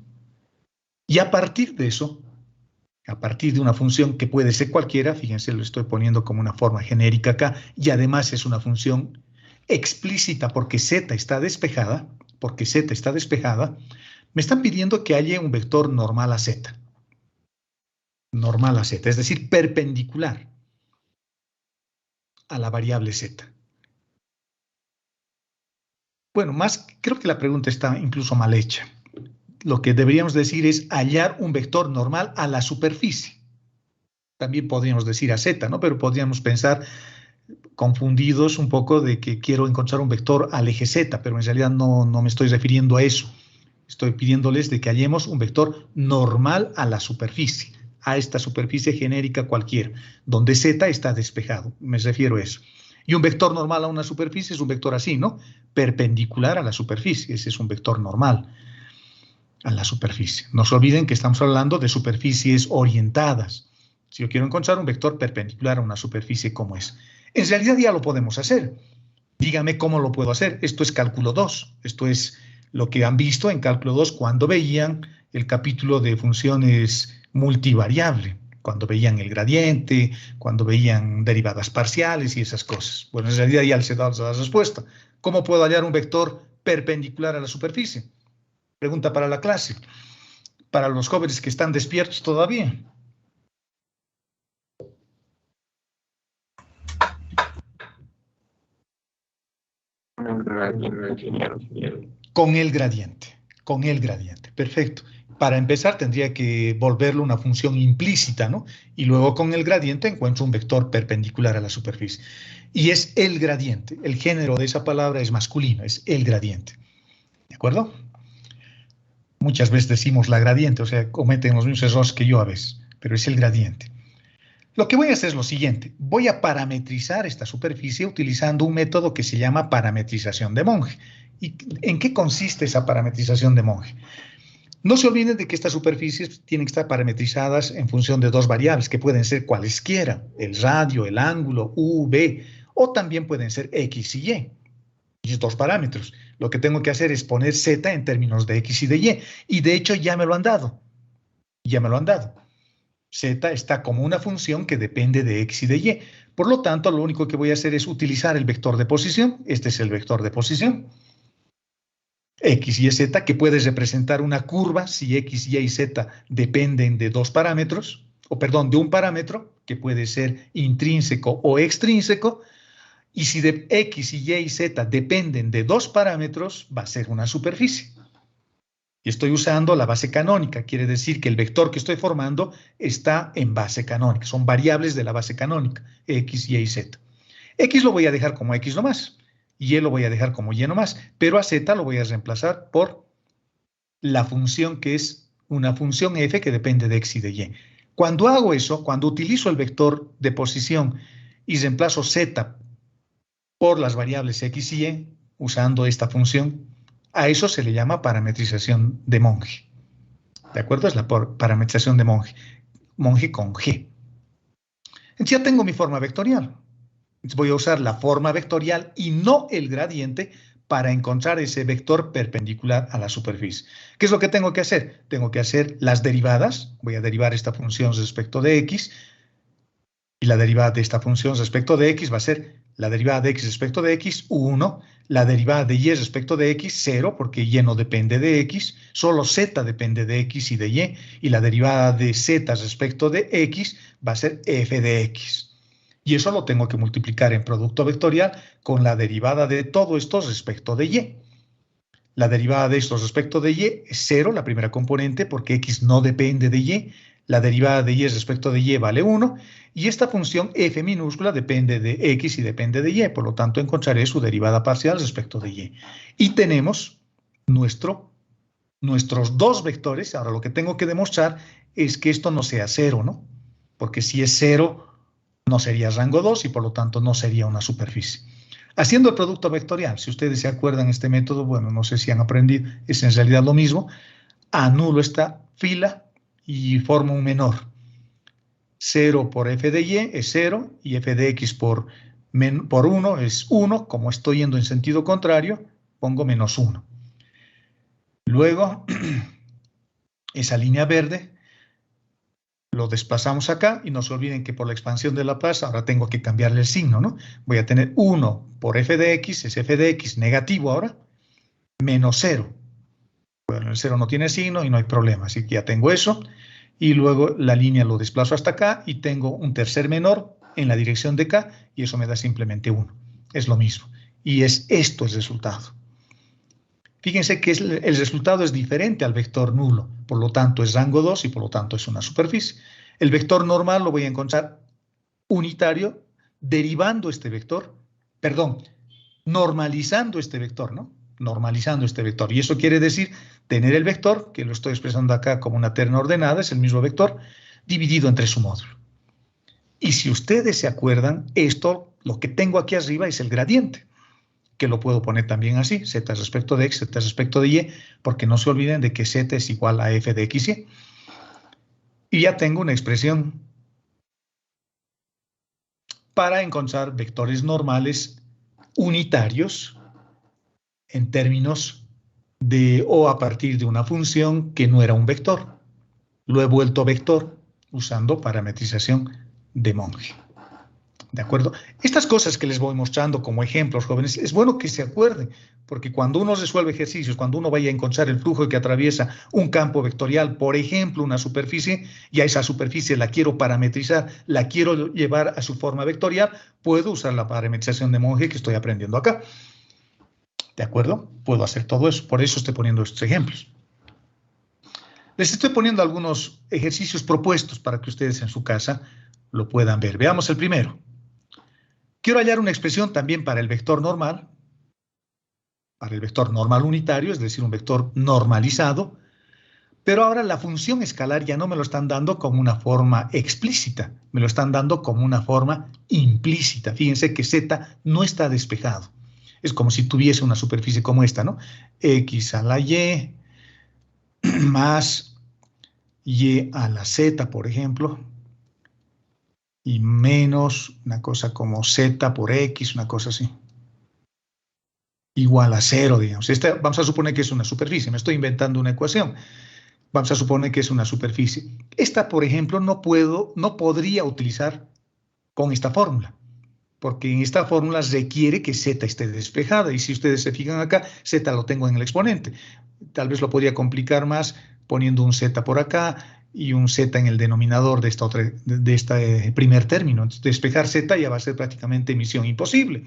Y a partir de eso, a partir de una función que puede ser cualquiera, fíjense, lo estoy poniendo como una forma genérica acá, y además es una función explícita porque z está despejada, me están pidiendo que haya un vector normal a z. Normal a z, es decir, perpendicular a la variable z. Bueno, creo que la pregunta está incluso mal hecha. Lo que deberíamos decir es hallar un vector normal a la superficie. También podríamos decir a z, ¿no? Pero podríamos pensar confundidos un poco de que quiero encontrar un vector al eje z, pero en realidad no me estoy refiriendo a eso. Estoy pidiéndoles de que hallemos un vector normal a la superficie, a esta superficie genérica cualquiera, donde z está despejado. Me refiero a eso. Y un vector normal a una superficie es un vector así, ¿no? Perpendicular a la superficie. Ese es un vector normal a la superficie. No se olviden que estamos hablando de superficies orientadas. Si yo quiero encontrar un vector perpendicular a una superficie como es. En realidad ya lo podemos hacer. Dígame cómo lo puedo hacer. Esto es cálculo 2. Esto es lo que han visto en cálculo 2 cuando veían el capítulo de funciones multivariable, cuando veían el gradiente, cuando veían derivadas parciales y esas cosas. Bueno, en realidad ya les he dado la respuesta. ¿Cómo puedo hallar un vector perpendicular a la superficie? Pregunta para la clase. Para los jóvenes que están despiertos todavía. Con el gradiente, perfecto. Para empezar tendría que volverlo una función implícita, ¿no? Y luego con el gradiente encuentro un vector perpendicular a la superficie. Y es el gradiente, el género de esa palabra es masculino, es el gradiente. ¿De acuerdo? Muchas veces decimos la gradiente, o sea, cometen los mismos errores que yo a veces, pero es el gradiente. Lo que voy a hacer es lo siguiente, voy a parametrizar esta superficie utilizando un método que se llama parametrización de Monge. ¿Y en qué consiste esa parametrización de Monge? No se olviden de que estas superficies tienen que estar parametrizadas en función de dos variables, que pueden ser cualesquiera, el radio, el ángulo, u, v, o también pueden ser x y y. Y dos parámetros. Lo que tengo que hacer es poner z en términos de x y de y. Y de hecho ya me lo han dado. Z está como una función que depende de x y de y. Por lo tanto, lo único que voy a hacer es utilizar el vector de posición. Este es el vector de posición. X, Y, Z, que puede representar una curva si X, Y y Z dependen de dos parámetros, de un parámetro, que puede ser intrínseco o extrínseco, y si de X, Y y Z dependen de dos parámetros, va a ser una superficie. Y estoy usando la base canónica, quiere decir que el vector que estoy formando está en base canónica, son variables de la base canónica, X, Y y Z. X lo voy a dejar como X nomás. Y lo voy a dejar como y nomás, pero a z lo voy a reemplazar por la función que es una función f que depende de x y de y. Cuando hago eso, cuando utilizo el vector de posición y reemplazo z por las variables x y y, usando esta función, a eso se le llama parametrización de Monge. ¿De acuerdo? Es la parametrización de Monge. Monge con G. Entonces ya tengo mi forma vectorial. Voy a usar la forma vectorial y no el gradiente para encontrar ese vector perpendicular a la superficie. ¿Qué es lo que tengo que hacer? Tengo que hacer las derivadas. Voy a derivar esta función respecto de x. Y la derivada de esta función respecto de x va a ser la derivada de x respecto de x, 1. La derivada de y respecto de x, 0, porque y no depende de x. Solo z depende de x y de y. Y la derivada de z respecto de x va a ser f de x. Y eso lo tengo que multiplicar en producto vectorial con la derivada de todo esto respecto de y. La derivada de esto respecto de y es 0, la primera componente, porque x no depende de y. La derivada de y respecto de y vale 1. Y esta función f minúscula depende de x y depende de y. Por lo tanto, encontraré su derivada parcial respecto de y. Y tenemos nuestros dos vectores. Ahora, lo que tengo que demostrar es que esto no sea 0, ¿no? Porque si es 0, no sería rango 2 y por lo tanto no sería una superficie. Haciendo el producto vectorial, si ustedes se acuerdan este método, bueno, no sé si han aprendido, es en realidad lo mismo. Anulo esta fila y formo un menor. 0 por f de y es 0 y f de x por 1 es 1. Como estoy yendo en sentido contrario, pongo menos 1. Luego, esa línea verde lo desplazamos acá y no se olviden que por la expansión de Laplace ahora tengo que cambiarle el signo, ¿no? Voy a tener 1 por f de x, es f de x negativo ahora, menos 0. Bueno, el 0 no tiene signo y no hay problema, así que ya tengo eso. Y luego la línea lo desplazo hasta acá y tengo un tercer menor en la dirección de acá y eso me da simplemente 1. Es lo mismo. Y es esto el resultado. Fíjense que el resultado es diferente al vector nulo, por lo tanto es rango 2 y por lo tanto es una superficie. El vector normal lo voy a encontrar unitario derivando este vector, perdón, normalizando este vector, ¿no? Normalizando este vector. Y eso quiere decir tener el vector, que lo estoy expresando acá como una terna ordenada, es el mismo vector, dividido entre su módulo. Y si ustedes se acuerdan, esto, lo que tengo aquí arriba es el gradiente, que lo puedo poner también así, z respecto de x, z respecto de y, porque no se olviden de que z es igual a f de x y. Y ya tengo una expresión para encontrar vectores normales unitarios en términos de o a partir de una función que no era un vector. Lo he vuelto vector usando parametrización de Monge. ¿De acuerdo? Estas cosas que les voy mostrando como ejemplos, jóvenes, es bueno que se acuerden, porque cuando uno resuelve ejercicios, cuando uno vaya a encontrar el flujo que atraviesa un campo vectorial, por ejemplo, una superficie, y a esa superficie la quiero parametrizar, la quiero llevar a su forma vectorial, puedo usar la parametrización de Monge que estoy aprendiendo acá. ¿De acuerdo? Puedo hacer todo eso, por eso estoy poniendo estos ejemplos. Les estoy poniendo algunos ejercicios propuestos para que ustedes en su casa lo puedan ver. Veamos el primero. Quiero hallar una expresión también para el vector normal unitario, es decir, un vector normalizado, pero ahora la función escalar ya no me lo están dando como una forma explícita, me lo están dando como una forma implícita. Fíjense que z no está despejado. Es como si tuviese una superficie como esta, ¿no? X a la y más y a la z, por ejemplo, y menos una cosa como z por x, una cosa así. Igual a 0, digamos. Vamos a suponer que es una superficie. Me estoy inventando una ecuación. Vamos a suponer que es una superficie. Esta, por ejemplo, no podría utilizar con esta fórmula, porque en esta fórmula requiere que z esté despejada. Y si ustedes se fijan acá, z lo tengo en el exponente. Tal vez lo podría complicar más poniendo un z por acá y un z en el denominador de este primer término. Entonces, despejar z ya va a ser prácticamente misión imposible.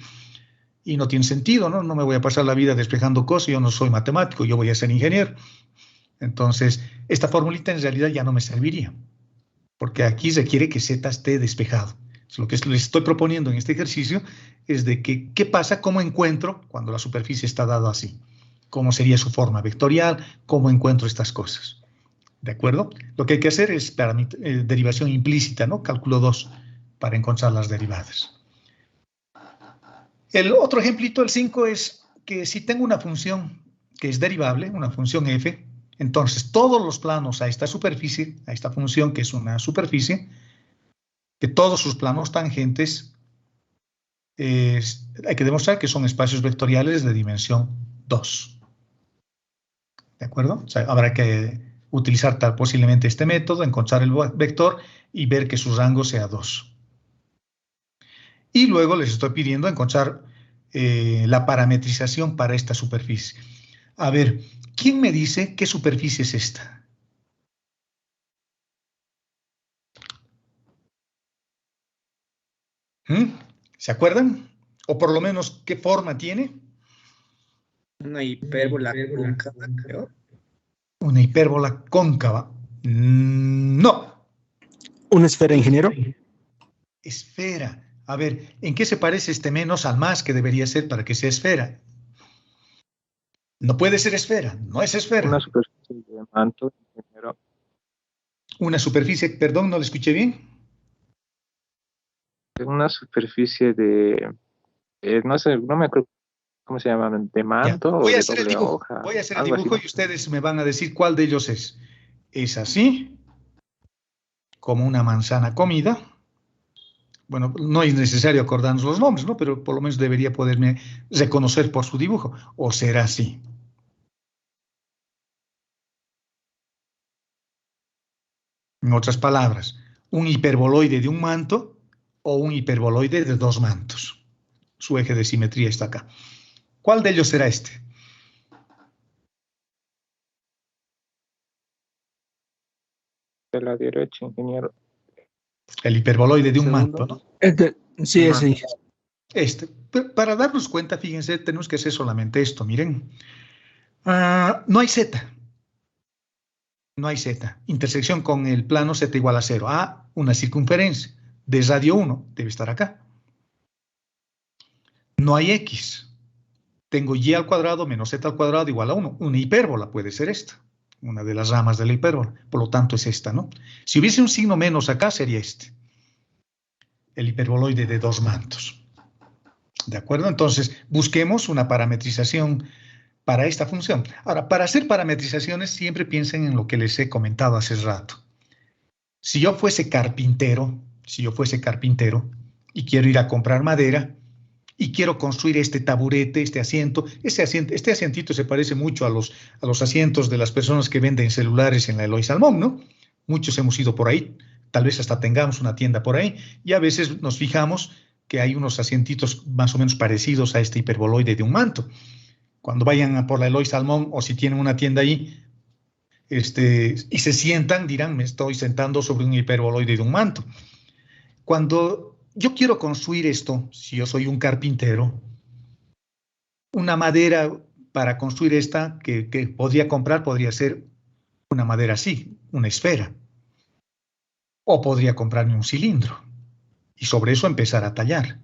Y no tiene sentido, ¿no? No me voy a pasar la vida despejando cosas, yo no soy matemático, yo voy a ser ingeniero. Entonces, esta formulita en realidad ya no me serviría, porque aquí requiere que z esté despejado. Entonces, lo que les estoy proponiendo en este ejercicio es de que, ¿qué pasa? ¿Cómo encuentro cuando la superficie está dada así? ¿Cómo sería su forma vectorial? ¿Cómo encuentro estas cosas? ¿De acuerdo? Lo que hay que hacer es derivación implícita, ¿no? Cálculo 2, para encontrar las derivadas. El otro ejemplito, el 5, es que si tengo una función que es derivable, una función f, entonces todos los planos a esta superficie, a esta función que es una superficie, que todos sus planos tangentes, hay que demostrar que son espacios vectoriales de dimensión 2. ¿De acuerdo? O sea, habrá que utilizar posiblemente este método, encontrar el vector y ver que su rango sea 2. Y luego les estoy pidiendo encontrar la parametrización para esta superficie. A ver, ¿quién me dice qué superficie es esta? ¿Se acuerdan? O por lo menos, ¿qué forma tiene? Una hipérbola cóncava, creo. Una hipérbola cóncava. No. ¿Una esfera, ingeniero? Esfera. A ver, ¿en qué se parece este menos al más que debería ser para que sea esfera? No puede ser esfera, no es esfera. Una superficie de manto, ingeniero. Una superficie, perdón, no le escuché bien. Una superficie de, no sé, no me acuerdo cómo se llama, de manto Ya. o Voy a de hacer el doble dibujo. hoja. Voy a hacer el algo dibujo así, y ustedes me van a decir cuál de ellos es. ¿Es así? Como una manzana comida. Bueno, no es necesario acordarnos los nombres, ¿no? Pero por lo menos debería poderme reconocer por su dibujo. ¿O será así? En otras palabras, un hiperboloide de un manto o un hiperboloide de dos mantos. Su eje de simetría está acá. ¿Cuál de ellos será este? de la derecha, ingeniero. El hiperboloide de un Segundo. manto, ¿no? Sí, ese. Este. Para darnos cuenta, fíjense, tenemos que hacer solamente esto, miren. No hay Z. No hay Z. Intersección con el plano Z igual a 0. A, una circunferencia de radio 1, debe estar acá. No hay X. Tengo Y al cuadrado menos Z al cuadrado igual a 1. Una hipérbola puede ser esta. Una de las ramas de la hipérbola. Por lo tanto, es esta, ¿no? Si hubiese un signo menos acá, sería este. El hiperboloide de dos mantos. ¿De acuerdo? Entonces, busquemos una parametrización para esta función. Ahora, para hacer parametrizaciones, siempre piensen en lo que les he comentado hace rato. Si yo fuese carpintero y quiero ir a comprar madera y quiero construir este taburete, este asientito se parece mucho a los asientos de las personas que venden celulares en la Eloy Salmón, ¿no? Muchos hemos ido por ahí, tal vez hasta tengamos una tienda por ahí, y a veces nos fijamos que hay unos asientitos más o menos parecidos a este hiperboloide de un manto. Cuando vayan por la Eloy Salmón o si tienen una tienda ahí y se sientan, dirán, me estoy sentando sobre un hiperboloide de un manto. Cuando yo quiero construir esto, si yo soy un carpintero, una madera para construir esta que podría comprar podría ser una madera así, una esfera. O podría comprarme un cilindro y sobre eso empezar a tallar.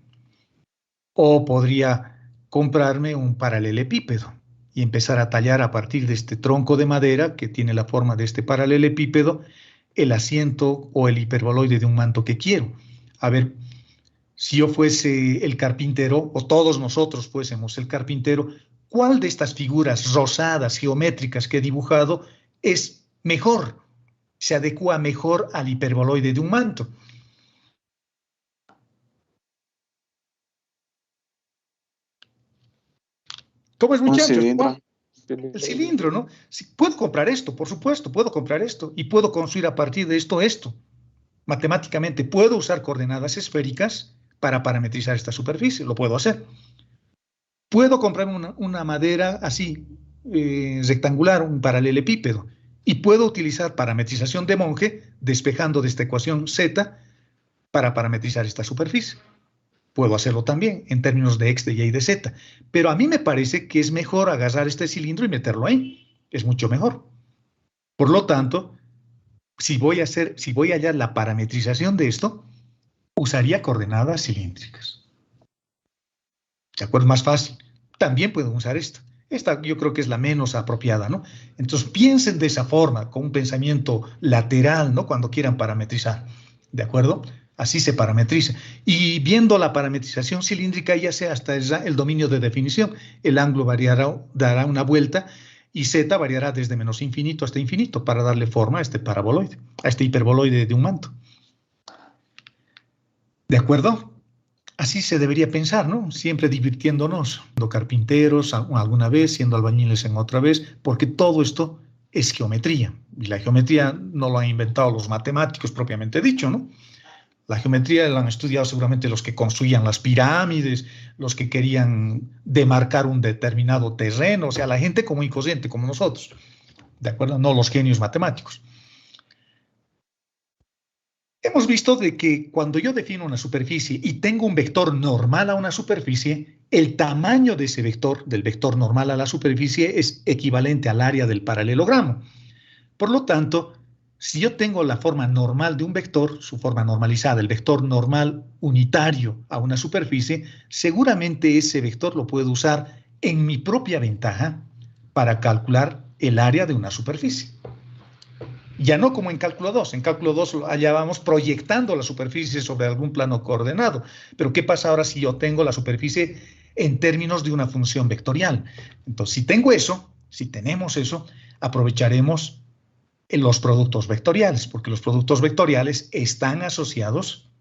O podría comprarme un paralelepípedo y empezar a tallar a partir de este tronco de madera que tiene la forma de este paralelepípedo el asiento o el hiperboloide de un manto que quiero. A ver, si yo fuese el carpintero o todos nosotros fuésemos el carpintero, ¿cuál de estas figuras rosadas, geométricas que he dibujado es mejor? Se adecua mejor al hiperboloide de un manto. ¿Cómo es, muchachos? Un cilindro. El cilindro, ¿no? Si puedo comprar esto, por supuesto, puedo comprar esto y puedo construir a partir de esto. Matemáticamente puedo usar coordenadas esféricas para parametrizar esta superficie, lo puedo hacer. Puedo comprar una madera así, rectangular, un paralelepípedo, y puedo utilizar parametrización de Monge, despejando de esta ecuación Z, para parametrizar esta superficie. Puedo hacerlo también en términos de X, de Y y de Z. Pero a mí me parece que es mejor agarrar este cilindro y meterlo ahí. Es mucho mejor. Por lo tanto, si voy a hallar la parametrización de esto, usaría coordenadas cilíndricas. ¿De acuerdo? Más fácil. También puedo usar esta. Esta yo creo que es la menos apropiada, ¿no? Entonces piensen de esa forma, con un pensamiento lateral, ¿no? Cuando quieran parametrizar. ¿De acuerdo? Así se parametriza. Y viendo la parametrización cilíndrica, ya sea hasta el dominio de definición, el ángulo dará una vuelta y Z variará desde menos infinito hasta infinito para darle forma a este paraboloide, a este hiperboloide de un manto. ¿De acuerdo? Así se debería pensar, ¿no? Siempre divirtiéndonos, siendo carpinteros alguna vez, siendo albañiles en otra vez, porque todo esto es geometría. Y la geometría no lo han inventado los matemáticos propiamente dicho, ¿no? La geometría la han estudiado seguramente los que construían las pirámides, los que querían demarcar un determinado terreno, o sea, la gente común y corriente como nosotros, ¿de acuerdo? No los genios matemáticos. Hemos visto de que cuando yo defino una superficie y tengo un vector normal a una superficie, el tamaño de ese vector, del vector normal a la superficie, es equivalente al área del paralelogramo. Por lo tanto, si yo tengo la forma normal de un vector, su forma normalizada, el vector normal unitario a una superficie, seguramente ese vector lo puedo usar en mi propia ventaja para calcular el área de una superficie. Ya no como en cálculo 2. En cálculo 2 allá vamos proyectando la superficie sobre algún plano coordenado. Pero ¿qué pasa ahora si yo tengo la superficie en términos de una función vectorial? Entonces, si tengo eso, si tenemos eso, aprovecharemos los productos vectoriales, porque los productos vectoriales están asociados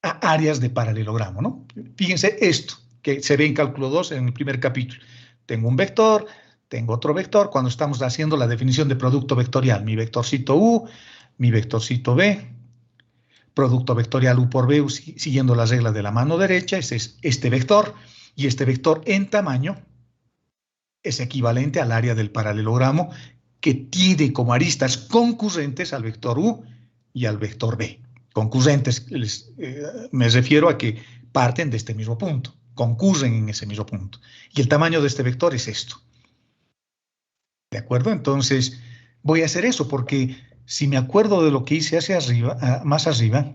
a áreas de paralelogramo, ¿no? Fíjense esto, que se ve en cálculo 2 en el primer capítulo. Tengo un vector, tengo otro vector, cuando estamos haciendo la definición de producto vectorial, mi vectorcito U, mi vectorcito V, producto vectorial U por V, siguiendo las reglas de la mano derecha, ese es este vector, y este vector en tamaño es equivalente al área del paralelogramo que tiene como aristas concurrentes al vector U y al vector V. Concurrentes, me refiero a que parten de este mismo punto, concurren en ese mismo punto. Y el tamaño de este vector es esto. ¿De acuerdo? Entonces, voy a hacer eso porque si me acuerdo de lo que hice hacia arriba, más arriba,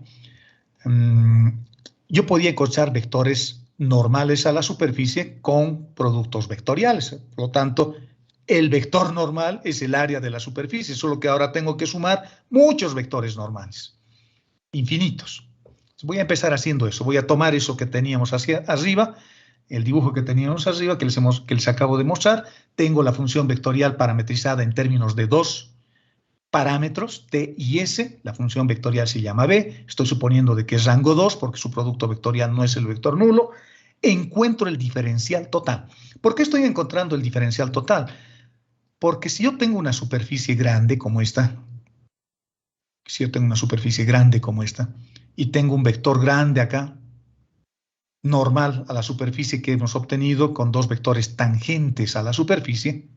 yo podía encontrar vectores normales a la superficie con productos vectoriales. Por lo tanto, el vector normal es el área de la superficie, solo que ahora tengo que sumar muchos vectores normales, infinitos. Entonces voy a empezar haciendo eso. Voy a tomar eso que teníamos hacia arriba, el dibujo que teníamos arriba, que les acabo de mostrar. Tengo la función vectorial parametrizada en términos de dos parámetros, T y S. La función vectorial se llama B. Estoy suponiendo de que es rango 2, porque su producto vectorial no es el vector nulo. Encuentro el diferencial total. ¿Por qué estoy encontrando el diferencial total? Porque si yo tengo una superficie grande como esta, y tengo un vector grande acá, normal a la superficie que hemos obtenido con dos vectores tangentes a la superficie,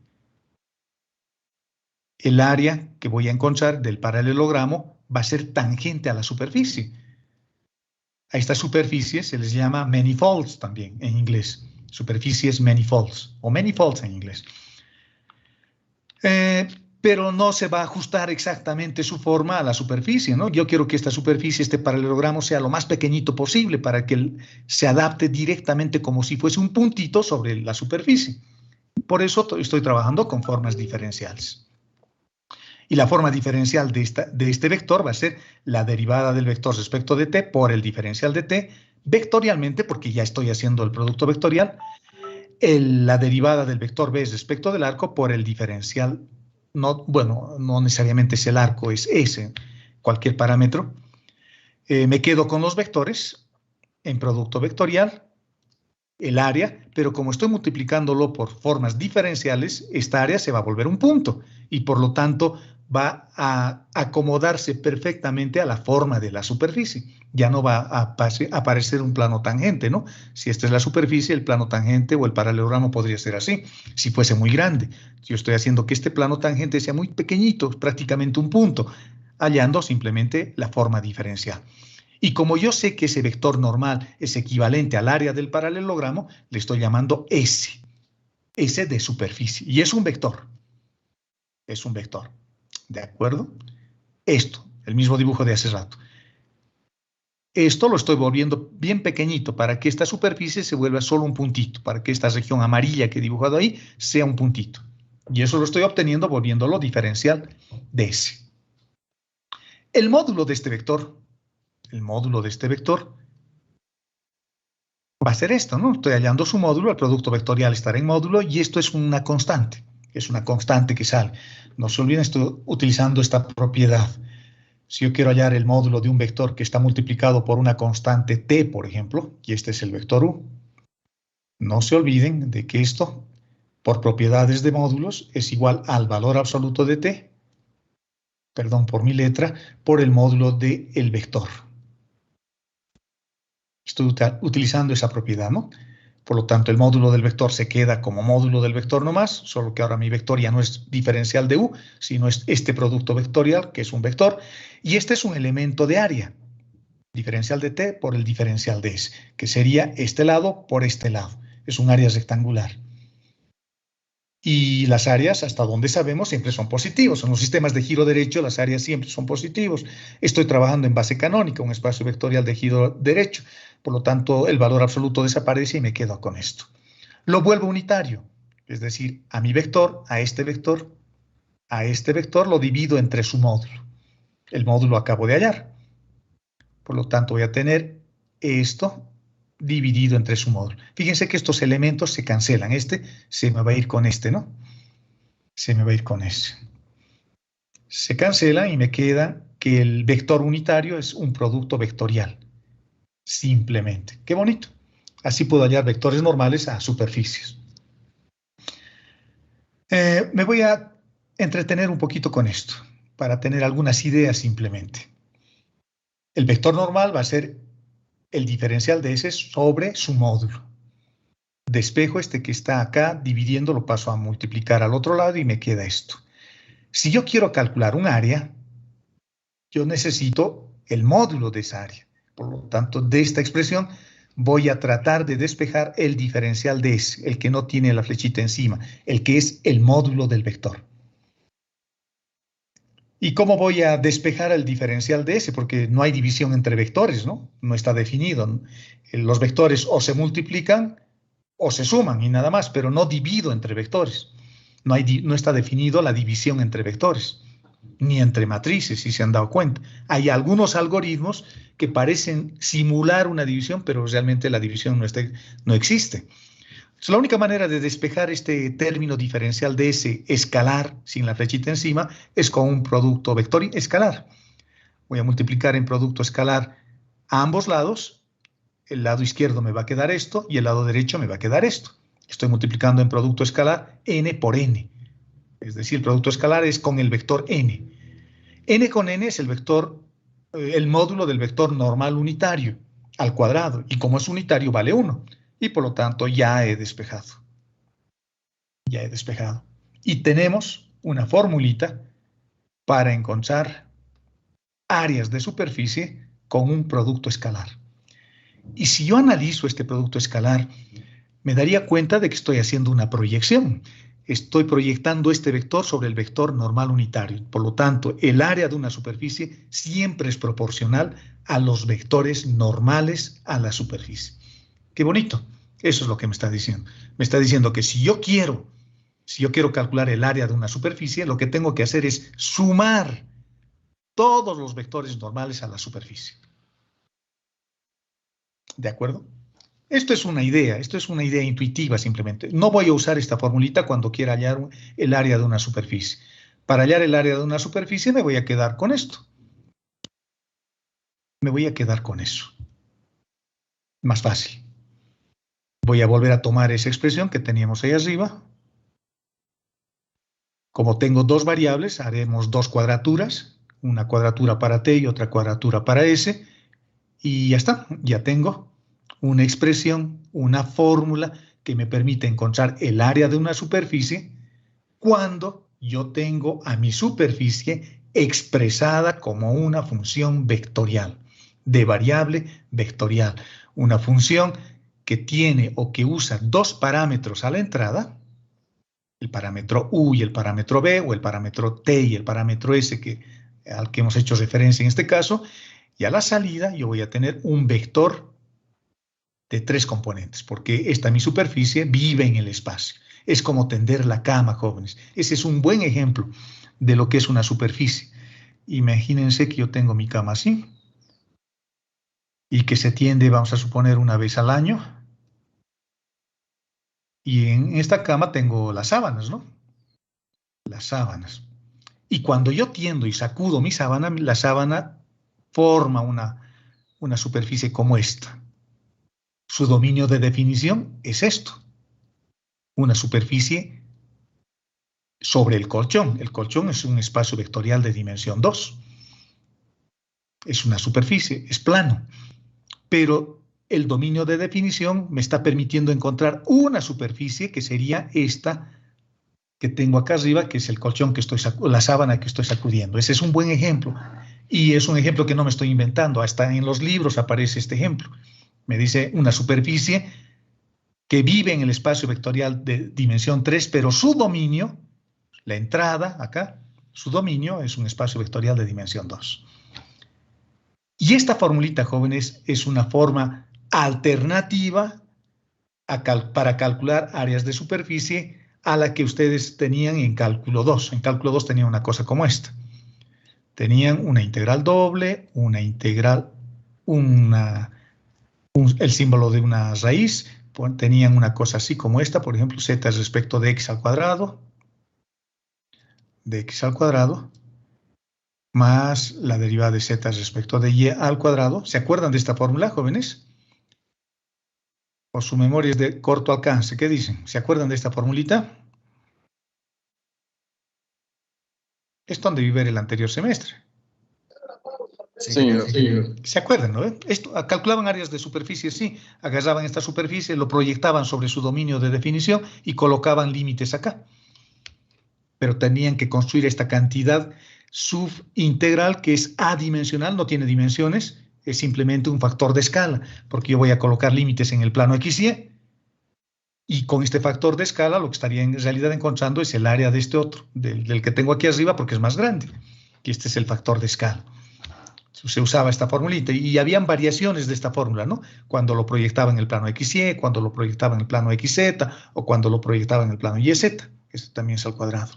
el área que voy a encontrar del paralelogramo va a ser tangente a la superficie. A esta superficie se les llama manifolds también en inglés. Superficies manifolds o manifolds en inglés. Pero no se va a ajustar exactamente su forma a la superficie, ¿no? Yo quiero que esta superficie, este paralelogramo, sea lo más pequeñito posible para que se adapte directamente como si fuese un puntito sobre la superficie. Por eso estoy trabajando con formas diferenciales. Y la forma diferencial de este vector va a ser la derivada del vector respecto de t por el diferencial de t, vectorialmente, porque ya estoy haciendo el producto vectorial, la derivada del vector b respecto del arco por el diferencial, no necesariamente es el arco, es ese, cualquier parámetro. Me quedo con los vectores en producto vectorial, el área, pero como estoy multiplicándolo por formas diferenciales, esta área se va a volver un punto y por lo tanto va a acomodarse perfectamente a la forma de la superficie. Ya no va a aparecer un plano tangente, ¿no? Si esta es la superficie, el plano tangente o el paralelogramo podría ser así, si fuese muy grande. Yo estoy haciendo que este plano tangente sea muy pequeñito, prácticamente un punto, hallando simplemente la forma diferencial. Y como yo sé que ese vector normal es equivalente al área del paralelogramo, le estoy llamando S. S de superficie. Y es un vector. Es un vector. ¿De acuerdo? Esto, el mismo dibujo de hace rato. Esto lo estoy volviendo bien pequeñito para que esta superficie se vuelva solo un puntito, para que esta región amarilla que he dibujado ahí sea un puntito. Y eso lo estoy obteniendo volviéndolo diferencial de S. El módulo de este vector va a ser esto, ¿no? Estoy hallando su módulo, el producto vectorial estará en módulo y esto es una constante. Es una constante que sale. No se olviden, estoy utilizando esta propiedad. Si yo quiero hallar el módulo de un vector que está multiplicado por una constante t, por ejemplo, y este es el vector u, no se olviden de que esto, por propiedades de módulos, es igual al valor absoluto de t, perdón por mi letra, por el módulo del vector. Estoy utilizando esa propiedad, ¿no? Por lo tanto, el módulo del vector se queda como módulo del vector nomás, solo que ahora mi vector ya no es diferencial de U, sino es este producto vectorial, que es un vector, y este es un elemento de área, diferencial de T por el diferencial de S, que sería este lado por este lado. Es un área rectangular. Y las áreas, hasta donde sabemos, siempre son positivos. En los sistemas de giro derecho, las áreas siempre son positivos. Estoy trabajando en base canónica, un espacio vectorial de giro derecho. Por lo tanto, el valor absoluto desaparece y me quedo con esto. Lo vuelvo unitario, es decir, a mi vector, a este vector lo divido entre su módulo. El módulo acabo de hallar. Por lo tanto, voy a tener esto dividido entre su módulo. Fíjense que estos elementos se cancelan. Este se me va a ir con este, ¿no? Se me va a ir con ese. Se cancelan y me queda que el vector unitario es un producto vectorial. Simplemente. Qué bonito. Así puedo hallar vectores normales a superficies. Me voy a entretener un poquito con esto, para tener algunas ideas simplemente. El vector normal va a ser el diferencial de S sobre su módulo. Despejo este que está acá, dividiendo, lo paso a multiplicar al otro lado y me queda esto. Si yo quiero calcular un área, yo necesito el módulo de esa área. Por lo tanto, de esta expresión voy a tratar de despejar el diferencial de S, el que no tiene la flechita encima, el que es el módulo del vector. ¿Y cómo voy a despejar el diferencial de S? Porque no hay división entre vectores, ¿no? No está definido. Los vectores o se multiplican o se suman y nada más, pero no divido entre vectores. No está definido la división entre vectores, ni entre matrices, si se han dado cuenta. Hay algunos algoritmos que parecen simular una división, pero realmente la división no existe. La única manera de despejar este término diferencial de S escalar, sin la flechita encima, es con un producto vector escalar. Voy a multiplicar en producto escalar a ambos lados. El lado izquierdo me va a quedar esto y el lado derecho me va a quedar esto. Estoy multiplicando en producto escalar n por n. Es decir, el producto escalar es con el vector n. N con n es el vector, el módulo del vector normal unitario al cuadrado. Y como es unitario, vale 1. Y por lo tanto ya he despejado. Ya he despejado. Y tenemos una formulita para encontrar áreas de superficie con un producto escalar. Y si yo analizo este producto escalar, me daría cuenta de que estoy haciendo una proyección. Estoy proyectando este vector sobre el vector normal unitario. Por lo tanto, el área de una superficie siempre es proporcional a los vectores normales a la superficie. ¡Qué bonito! Eso es lo que me está diciendo. Me está diciendo que si yo quiero calcular el área de una superficie, lo que tengo que hacer es sumar todos los vectores normales a la superficie. ¿De acuerdo? Esto es una idea intuitiva simplemente. No voy a usar esta formulita cuando quiera hallar el área de una superficie. Para hallar el área de una superficie me voy a quedar con esto. Me voy a quedar con eso. Más fácil. Voy a volver a tomar esa expresión que teníamos ahí arriba. Como tengo dos variables, haremos dos cuadraturas. Una cuadratura para T y otra cuadratura para S. Y ya está. Ya tengo una expresión, una fórmula que me permite encontrar el área de una superficie cuando yo tengo a mi superficie expresada como una función vectorial, de variable vectorial. Una función que tiene o que usa dos parámetros a la entrada, el parámetro U y el parámetro B, o el parámetro T y el parámetro S al que hemos hecho referencia en este caso, y a la salida yo voy a tener un vector de 3 componentes, porque mi superficie vive en el espacio. Es como tender la cama, jóvenes. Ese es un buen ejemplo de lo que es una superficie. Imagínense que yo tengo mi cama así, y que se tiende, vamos a suponer, una vez al año. Y en esta cama tengo las sábanas, ¿no? Las sábanas. Y cuando yo tiendo y sacudo mi sábana, la sábana forma una superficie como esta. Su dominio de definición es esto. Una superficie sobre el colchón. El colchón es un espacio vectorial de dimensión 2. Es una superficie, es plano. Pero el dominio de definición me está permitiendo encontrar una superficie que sería esta que tengo acá arriba, que es el colchón que estoy la sábana que estoy sacudiendo. Ese es un buen ejemplo. Y es un ejemplo que no me estoy inventando. Hasta en los libros aparece este ejemplo. Me dice una superficie que vive en el espacio vectorial de dimensión 3, pero su dominio, la entrada acá, su dominio es un espacio vectorial de dimensión 2. Y esta formulita, jóvenes, es una forma alternativa para calcular áreas de superficie a la que ustedes tenían en cálculo 2. En cálculo 2 tenían una cosa como esta. Tenían una integral doble, una integral, el símbolo de una raíz. Tenían una cosa así como esta, por ejemplo, z respecto de x al cuadrado, más la derivada de z respecto de y al cuadrado. ¿Se acuerdan de esta fórmula, jóvenes? O su memoria es de corto alcance. ¿Qué dicen? ¿Se acuerdan de esta formulita? Esto han de ver el anterior semestre. Sí. ¿Se acuerdan, no? Esto, calculaban áreas de superficie, sí. Agarraban esta superficie, lo proyectaban sobre su dominio de definición y colocaban límites acá. Pero tenían que construir esta cantidad subintegral que es adimensional, no tiene dimensiones, es simplemente un factor de escala, porque yo voy a colocar límites en el plano X y con este factor de escala lo que estaría en realidad encontrando es el área de este otro, del que tengo aquí arriba porque es más grande. Y este es el factor de escala. Se usaba esta formulita y habían variaciones de esta fórmula, ¿no? Cuando lo proyectaba en el plano XY, cuando lo proyectaba en el plano XZ o cuando lo proyectaba en el plano YZ. Este también es al cuadrado.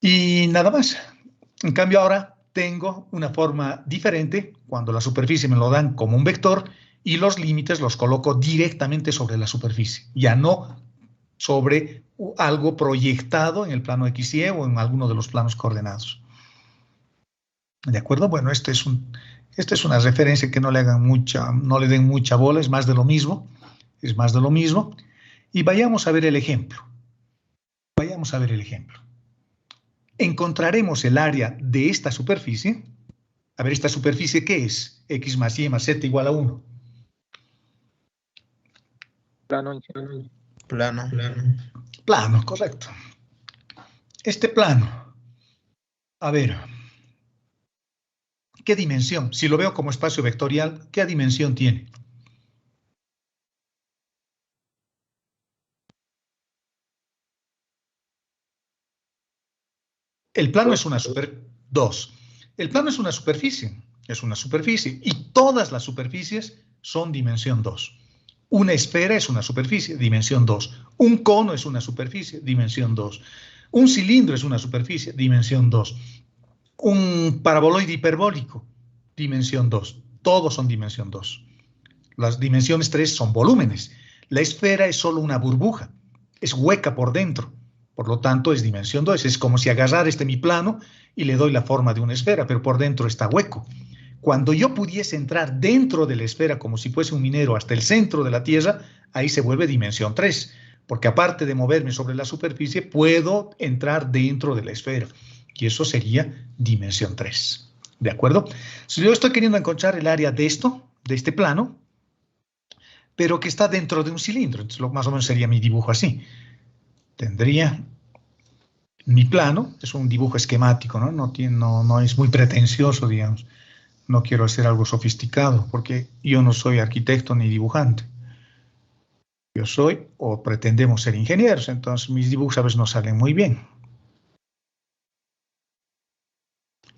Y nada más. En cambio ahora tengo una forma diferente cuando la superficie me lo dan como un vector y los límites los coloco directamente sobre la superficie, ya no sobre algo proyectado en el plano XY o en alguno de los planos coordenados. ¿De acuerdo? Bueno, esta es una referencia que no le den mucha bola, es más de lo mismo, Y vayamos a ver el ejemplo. Encontraremos el área de esta superficie. A ver, ¿esta superficie qué es? X más Y más Z igual a 1. Plano, correcto. Este plano, a ver, ¿qué dimensión? Si lo veo como espacio vectorial, ¿qué dimensión tiene? El plano es una superficie. 2. El plano es una superficie. Y todas las superficies son dimensión 2. Una esfera es una superficie, dimensión 2. Un cono es una superficie, dimensión 2. Un cilindro es una superficie, dimensión 2. Un paraboloide hiperbólico, dimensión 2. Todos son dimensión 2. Las dimensiones 3 son volúmenes. La esfera es solo una burbuja. Es hueca por dentro. Por lo tanto, es dimensión 2. Es como si agarrara mi plano y le doy la forma de una esfera, pero por dentro está hueco. Cuando yo pudiese entrar dentro de la esfera como si fuese un minero hasta el centro de la Tierra, ahí se vuelve dimensión 3. Porque aparte de moverme sobre la superficie, puedo entrar dentro de la esfera. Y eso sería dimensión 3. ¿De acuerdo? Si yo estoy queriendo encontrar el área de este plano, pero que está dentro de un cilindro, entonces más o menos sería mi dibujo así. Tendría mi plano, es un dibujo esquemático, ¿no? No es muy pretencioso, digamos. No quiero hacer algo sofisticado, porque yo no soy arquitecto ni dibujante. Yo soy, o pretendemos ser ingenieros, entonces mis dibujos a veces no salen muy bien.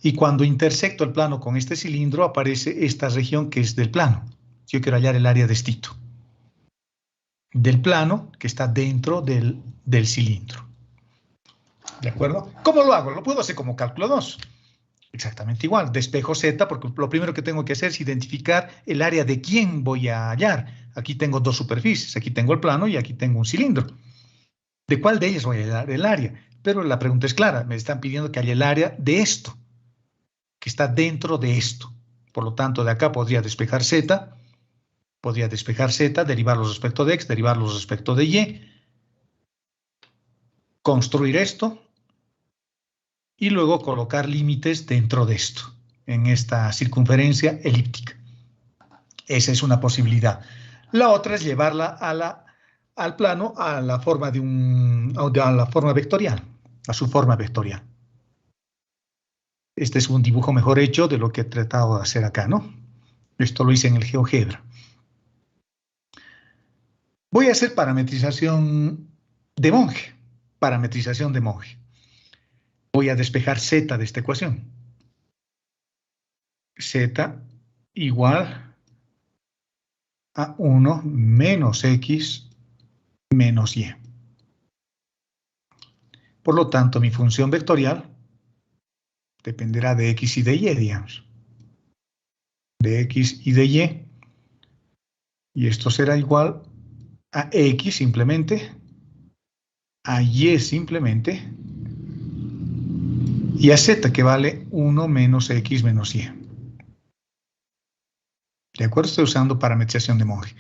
Y cuando intersecto el plano con este cilindro, aparece esta región que es del plano. Yo quiero hallar el área de estito. Del plano que está dentro del cilindro. ¿De acuerdo? ¿Cómo lo hago? Lo puedo hacer como cálculo 2. Exactamente igual. Despejo Z, porque lo primero que tengo que hacer es identificar el área de quién voy a hallar. Aquí tengo dos superficies. Aquí tengo el plano y aquí tengo un cilindro. ¿De cuál de ellas voy a hallar el área? Pero la pregunta es clara. Me están pidiendo que haya el área de esto, que está dentro de esto. Por lo tanto, de acá podría despejar Z, derivarlos respecto de X, derivarlos respecto de Y, construir esto y luego colocar límites dentro de esto, en esta circunferencia elíptica. Esa es una posibilidad. La otra es llevarla al plano, a la forma a la forma vectorial, a su forma vectorial. Este es un dibujo mejor hecho de lo que he tratado de hacer acá, ¿no? Esto lo hice en el GeoGebra. Voy a hacer parametrización de Monge. Parametrización de Monge. Voy a despejar z de esta ecuación. Z igual a 1 menos x menos y. Por lo tanto, mi función vectorial dependerá de x y de y, digamos. De x y de y. Y esto será igual a x simplemente, a y simplemente, y a z, que vale 1 menos x menos y. ¿De acuerdo? Estoy usando parametrización de Monge.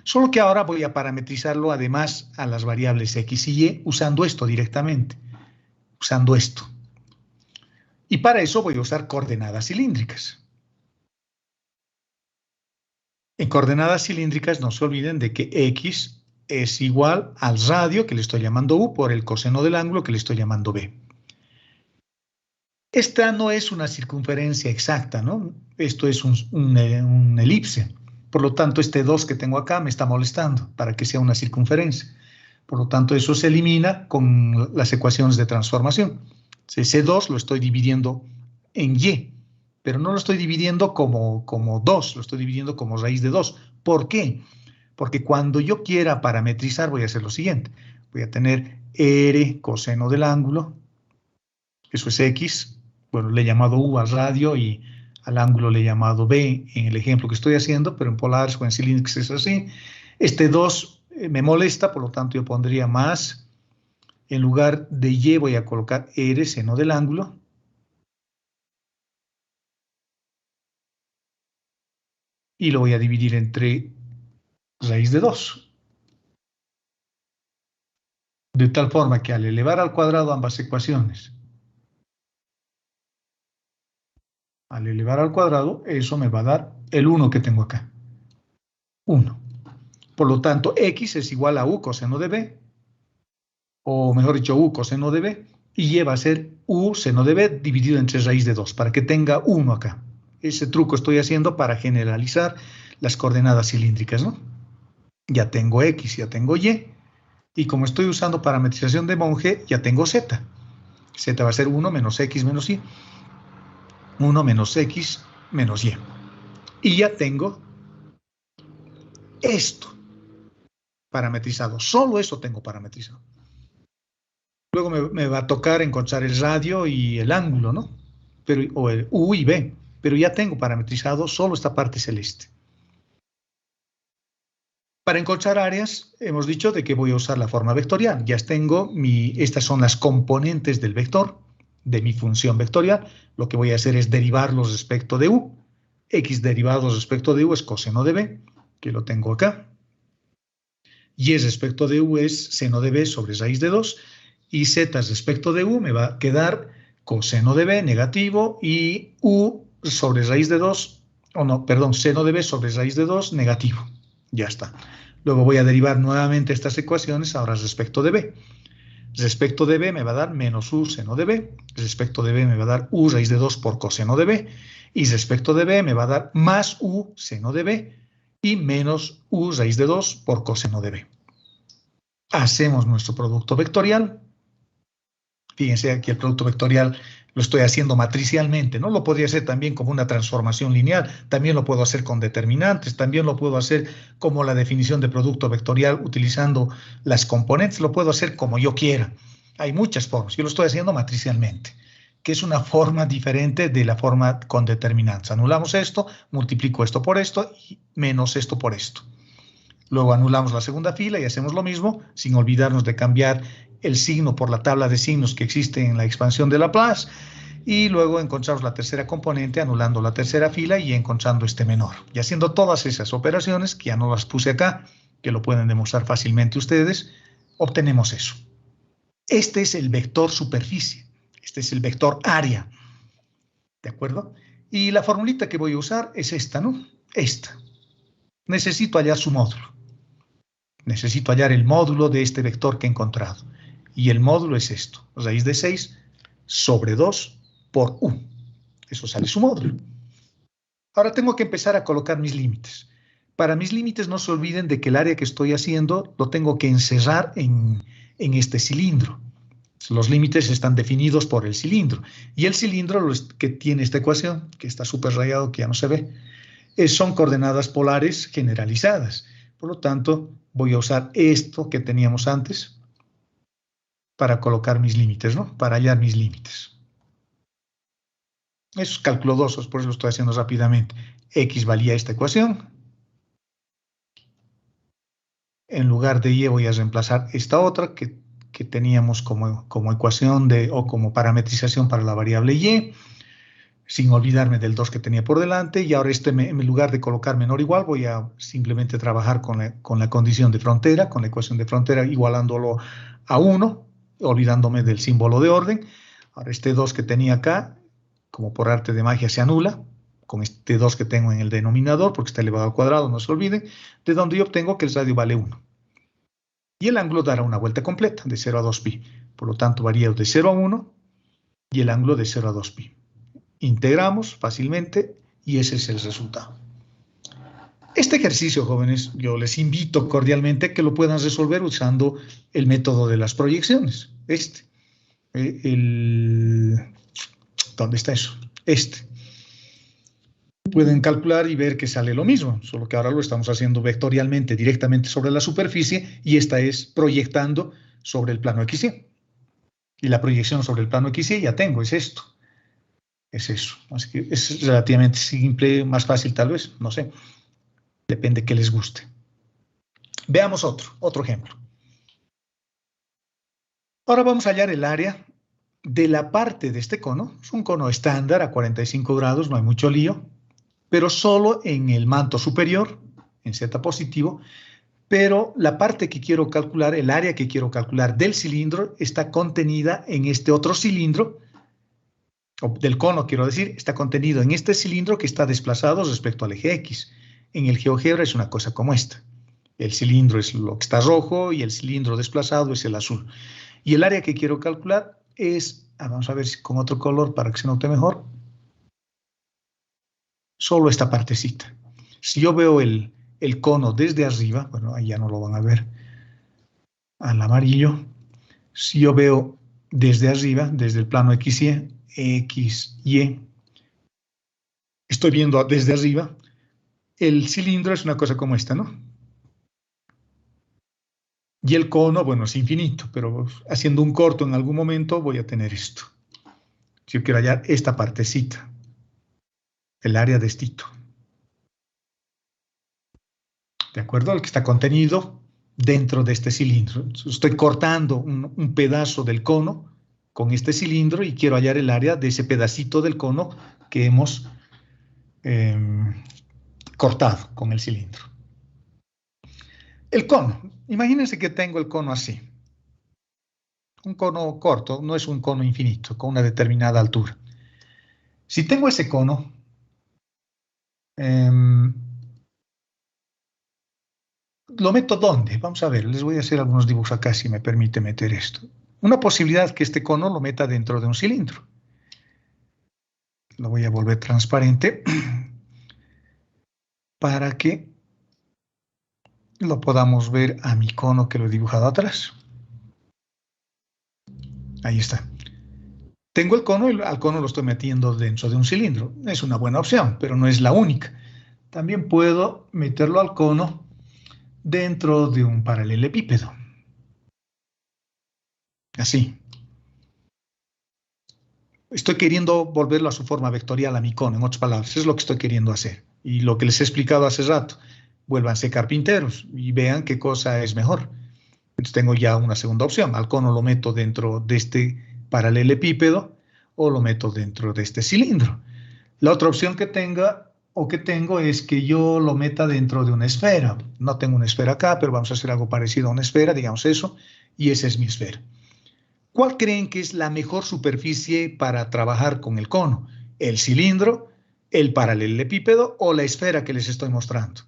Solo que ahora voy a parametrizarlo además a las variables x y y usando esto directamente. Usando esto. Y para eso voy a usar coordenadas cilíndricas. En coordenadas cilíndricas no se olviden de que x es igual al radio, que le estoy llamando u, por el coseno del ángulo, que le estoy llamando b. Esta no es una circunferencia exacta, ¿no? Esto es un elipse. Por lo tanto, este 2 que tengo acá me está molestando para que sea una circunferencia. Por lo tanto, eso se elimina con las ecuaciones de transformación. Ese 2 lo estoy dividiendo en y, pero no lo estoy dividiendo como 2, lo estoy dividiendo como raíz de 2. ¿Por qué? Porque cuando yo quiera parametrizar voy a hacer lo siguiente. Voy a tener r coseno del ángulo, eso es x, bueno, le he llamado u al radio y al ángulo le he llamado b en el ejemplo que estoy haciendo, pero en polares o en cilíndricos es así. Este 2 me molesta, por lo tanto yo pondría más. En lugar de y voy a colocar r seno del ángulo. Y lo voy a dividir entre raíz de 2. De tal forma que al elevar al cuadrado ambas ecuaciones, al elevar al cuadrado, eso me va a dar el 1 que tengo acá. 1. Por lo tanto, x es igual a u coseno de b, o mejor dicho, u coseno de b, y y va a ser u seno de b dividido entre raíz de 2, para que tenga 1 acá. Ese truco estoy haciendo para generalizar las coordenadas cilíndricas, ¿no? Ya tengo x, ya tengo y, y como estoy usando parametrización de Monge, ya tengo z. Z va a ser 1 menos x menos y. 1 menos x menos y. Y ya tengo esto parametrizado. Solo eso tengo parametrizado. Luego me va a tocar encontrar el radio y el ángulo, ¿no? O el u y b. Pero ya tengo parametrizado solo esta parte celeste. Para encontrar áreas, hemos dicho de que voy a usar la forma vectorial. Ya tengo estas son las componentes del vector, de mi función vectorial. Lo que voy a hacer es derivarlos respecto de u. X derivados respecto de u es coseno de b, que lo tengo acá. Y respecto de u es seno de b sobre raíz de 2. Y z respecto de u me va a quedar coseno de b negativo y u sobre raíz de 2, seno de b sobre raíz de 2 negativo. Ya está. Luego voy a derivar nuevamente estas ecuaciones ahora respecto de b. Respecto de b me va a dar menos u seno de b. Respecto de b me va a dar u raíz de 2 por coseno de b. Y respecto de b me va a dar más u seno de b y menos u raíz de 2 por coseno de b. Hacemos nuestro producto vectorial. Fíjense aquí el producto vectorial lo estoy haciendo matricialmente, ¿no? Lo podría hacer también como una transformación lineal, también lo puedo hacer con determinantes, también lo puedo hacer como la definición de producto vectorial utilizando las componentes, lo puedo hacer como yo quiera. Hay muchas formas, yo lo estoy haciendo matricialmente, que es una forma diferente de la forma con determinantes. Anulamos esto, multiplico esto por esto y menos esto por esto. Luego anulamos la segunda fila y hacemos lo mismo, sin olvidarnos de cambiar el signo por la tabla de signos que existe en la expansión de Laplace, y luego encontramos la tercera componente anulando la tercera fila y encontrando este menor. Y haciendo todas esas operaciones, que ya no las puse acá, que lo pueden demostrar fácilmente ustedes, obtenemos eso. Este es el vector superficie, este es el vector área, ¿de acuerdo? Y la formulita que voy a usar es esta, ¿no? Esta. necesito hallar su módulo. Necesito hallar el módulo de este vector que he encontrado. Y el módulo es esto, raíz de 6 sobre 2 por 1. Eso sale su módulo. Ahora tengo que empezar a colocar mis límites. Para mis límites no se olviden de que el área que estoy haciendo lo tengo que encerrar en este cilindro. Los límites están definidos por el cilindro. Y el cilindro que tiene esta ecuación, que está subrayado, que ya no se ve, son coordenadas polares generalizadas. Por lo tanto, voy a usar esto que teníamos antes para colocar mis límites, ¿no? Para hallar mis límites. Eso es cálculo 2, por eso lo estoy haciendo rápidamente. X valía esta ecuación. En lugar de Y voy a reemplazar esta otra que teníamos como ecuación o como parametrización para la variable Y, sin olvidarme del 2 que tenía por delante, y ahora en lugar de colocar menor o igual, voy a simplemente trabajar con la condición de frontera, con la ecuación de frontera, igualándolo a 1, olvidándome del símbolo de orden. Ahora este 2 que tenía acá, como por arte de magia, se anula, con este 2 que tengo en el denominador, porque está elevado al cuadrado, no se olviden, de donde yo obtengo que el radio vale 1. Y el ángulo dará una vuelta completa, de 0 a 2pi. Por lo tanto, varía de 0 a 1 y el ángulo de 0 a 2pi. Integramos fácilmente y ese es el resultado. Este ejercicio, jóvenes, yo les invito cordialmente a que lo puedan resolver usando el método de las proyecciones. ¿Dónde está eso? Pueden calcular y ver que sale lo mismo, solo que ahora lo estamos haciendo vectorialmente, directamente sobre la superficie, y esta es proyectando sobre el plano XY. Y la proyección sobre el plano XY ya tengo, es esto. Es eso. Así que es relativamente simple, más fácil tal vez, no sé. Depende que les guste. Veamos otro ejemplo. Ahora vamos a hallar el área de la parte de este cono. Es un cono estándar a 45 grados, no hay mucho lío, pero solo en el manto superior, en Z positivo, pero la parte que quiero calcular, el área que quiero calcular del cilindro, está contenida en este otro cilindro, o del cono quiero decir, está contenido en este cilindro que está desplazado respecto al eje X. En el GeoGebra es una cosa como esta. El cilindro es lo que está rojo y el cilindro desplazado es el azul. Y el área que quiero calcular es, vamos a ver si con otro color para que se note mejor, solo esta partecita. Si yo veo el cono desde arriba, bueno, ahí ya no lo van a ver, al amarillo. Si yo veo desde arriba, desde el plano XY, estoy viendo desde arriba, el cilindro es una cosa como esta, ¿no? Y el cono, bueno, es infinito, pero haciendo un corto en algún momento voy a tener esto. Si yo quiero hallar esta partecita, el área de estito. ¿De acuerdo? El que está contenido dentro de este cilindro. Estoy cortando un pedazo del cono con este cilindro y quiero hallar el área de ese pedacito del cono que hemos cortado con el cilindro. El cono. Imagínense que tengo el cono así. Un cono corto, no es un cono infinito, con una determinada altura. Si tengo ese cono, ¿lo meto dónde? Vamos a ver, les voy a hacer algunos dibujos acá si me permite meter esto. Una posibilidad es que este cono lo meta dentro de un cilindro. Lo voy a volver transparente para que lo podamos ver a mi cono que lo he dibujado atrás. Ahí está. Tengo el cono y al cono lo estoy metiendo dentro de un cilindro. Es una buena opción, pero no es la única. También puedo meterlo al cono dentro de un paralelepípedo. Así. Estoy queriendo volverlo a su forma vectorial a mi cono, en otras palabras. Es lo que estoy queriendo hacer. Y lo que les he explicado hace rato. Vuélvanse carpinteros y vean qué cosa es mejor. Entonces tengo ya una segunda opción. Al cono lo meto dentro de este paralelepípedo o lo meto dentro de este cilindro. La otra opción que tengo es que yo lo meta dentro de una esfera. No tengo una esfera acá, pero vamos a hacer algo parecido a una esfera, digamos eso, y esa es mi esfera. ¿Cuál creen que es la mejor superficie para trabajar con el cono? ¿El cilindro, el paralelepípedo o la esfera que les estoy mostrando?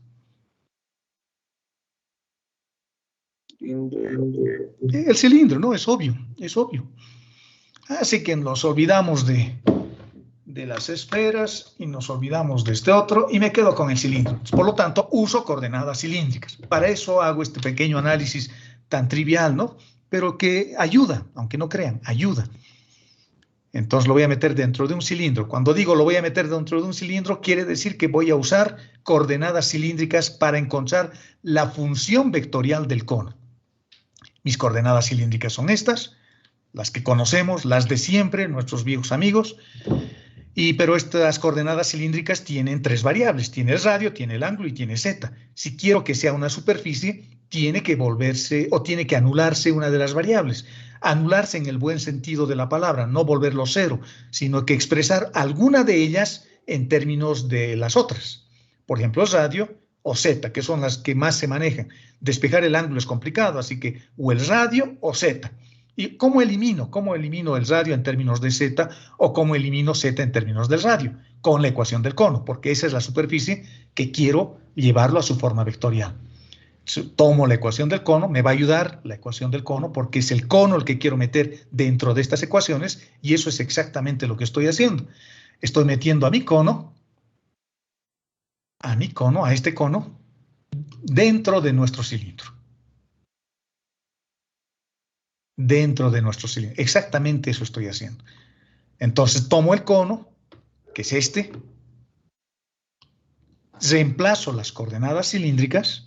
El cilindro, ¿no? Es obvio, es obvio. Así que nos olvidamos de las esferas y nos olvidamos de este otro y me quedo con el cilindro. Por lo tanto, uso coordenadas cilíndricas. Para eso hago este pequeño análisis tan trivial, ¿no? Pero que ayuda, aunque no crean, ayuda. Entonces lo voy a meter dentro de un cilindro. Cuando digo lo voy a meter dentro de un cilindro, quiere decir que voy a usar coordenadas cilíndricas para encontrar la función vectorial del cono. Mis coordenadas cilíndricas son estas, las que conocemos, las de siempre, nuestros viejos amigos. Pero estas coordenadas cilíndricas tienen tres variables. Tiene el radio, tiene el ángulo y tiene z. Si quiero que sea una superficie, tiene que volverse o tiene que anularse una de las variables. Anularse en el buen sentido de la palabra, no volverlo cero, sino que expresar alguna de ellas en términos de las otras. Por ejemplo, el radio o z, que son las que más se manejan. Despejar el ángulo es complicado, así que o el radio o z. ¿Y cómo elimino? ¿Cómo elimino el radio en términos de z o cómo elimino z en términos del radio? Con la ecuación del cono, porque esa es la superficie que quiero llevarlo a su forma vectorial. Tomo la ecuación del cono, me va a ayudar la ecuación del cono porque es el cono el que quiero meter dentro de estas ecuaciones y eso es exactamente lo que estoy haciendo. Estoy metiendo a este cono, dentro de nuestro cilindro. Dentro de nuestro cilindro. Exactamente eso estoy haciendo. Entonces tomo el cono, que es este, reemplazo las coordenadas cilíndricas,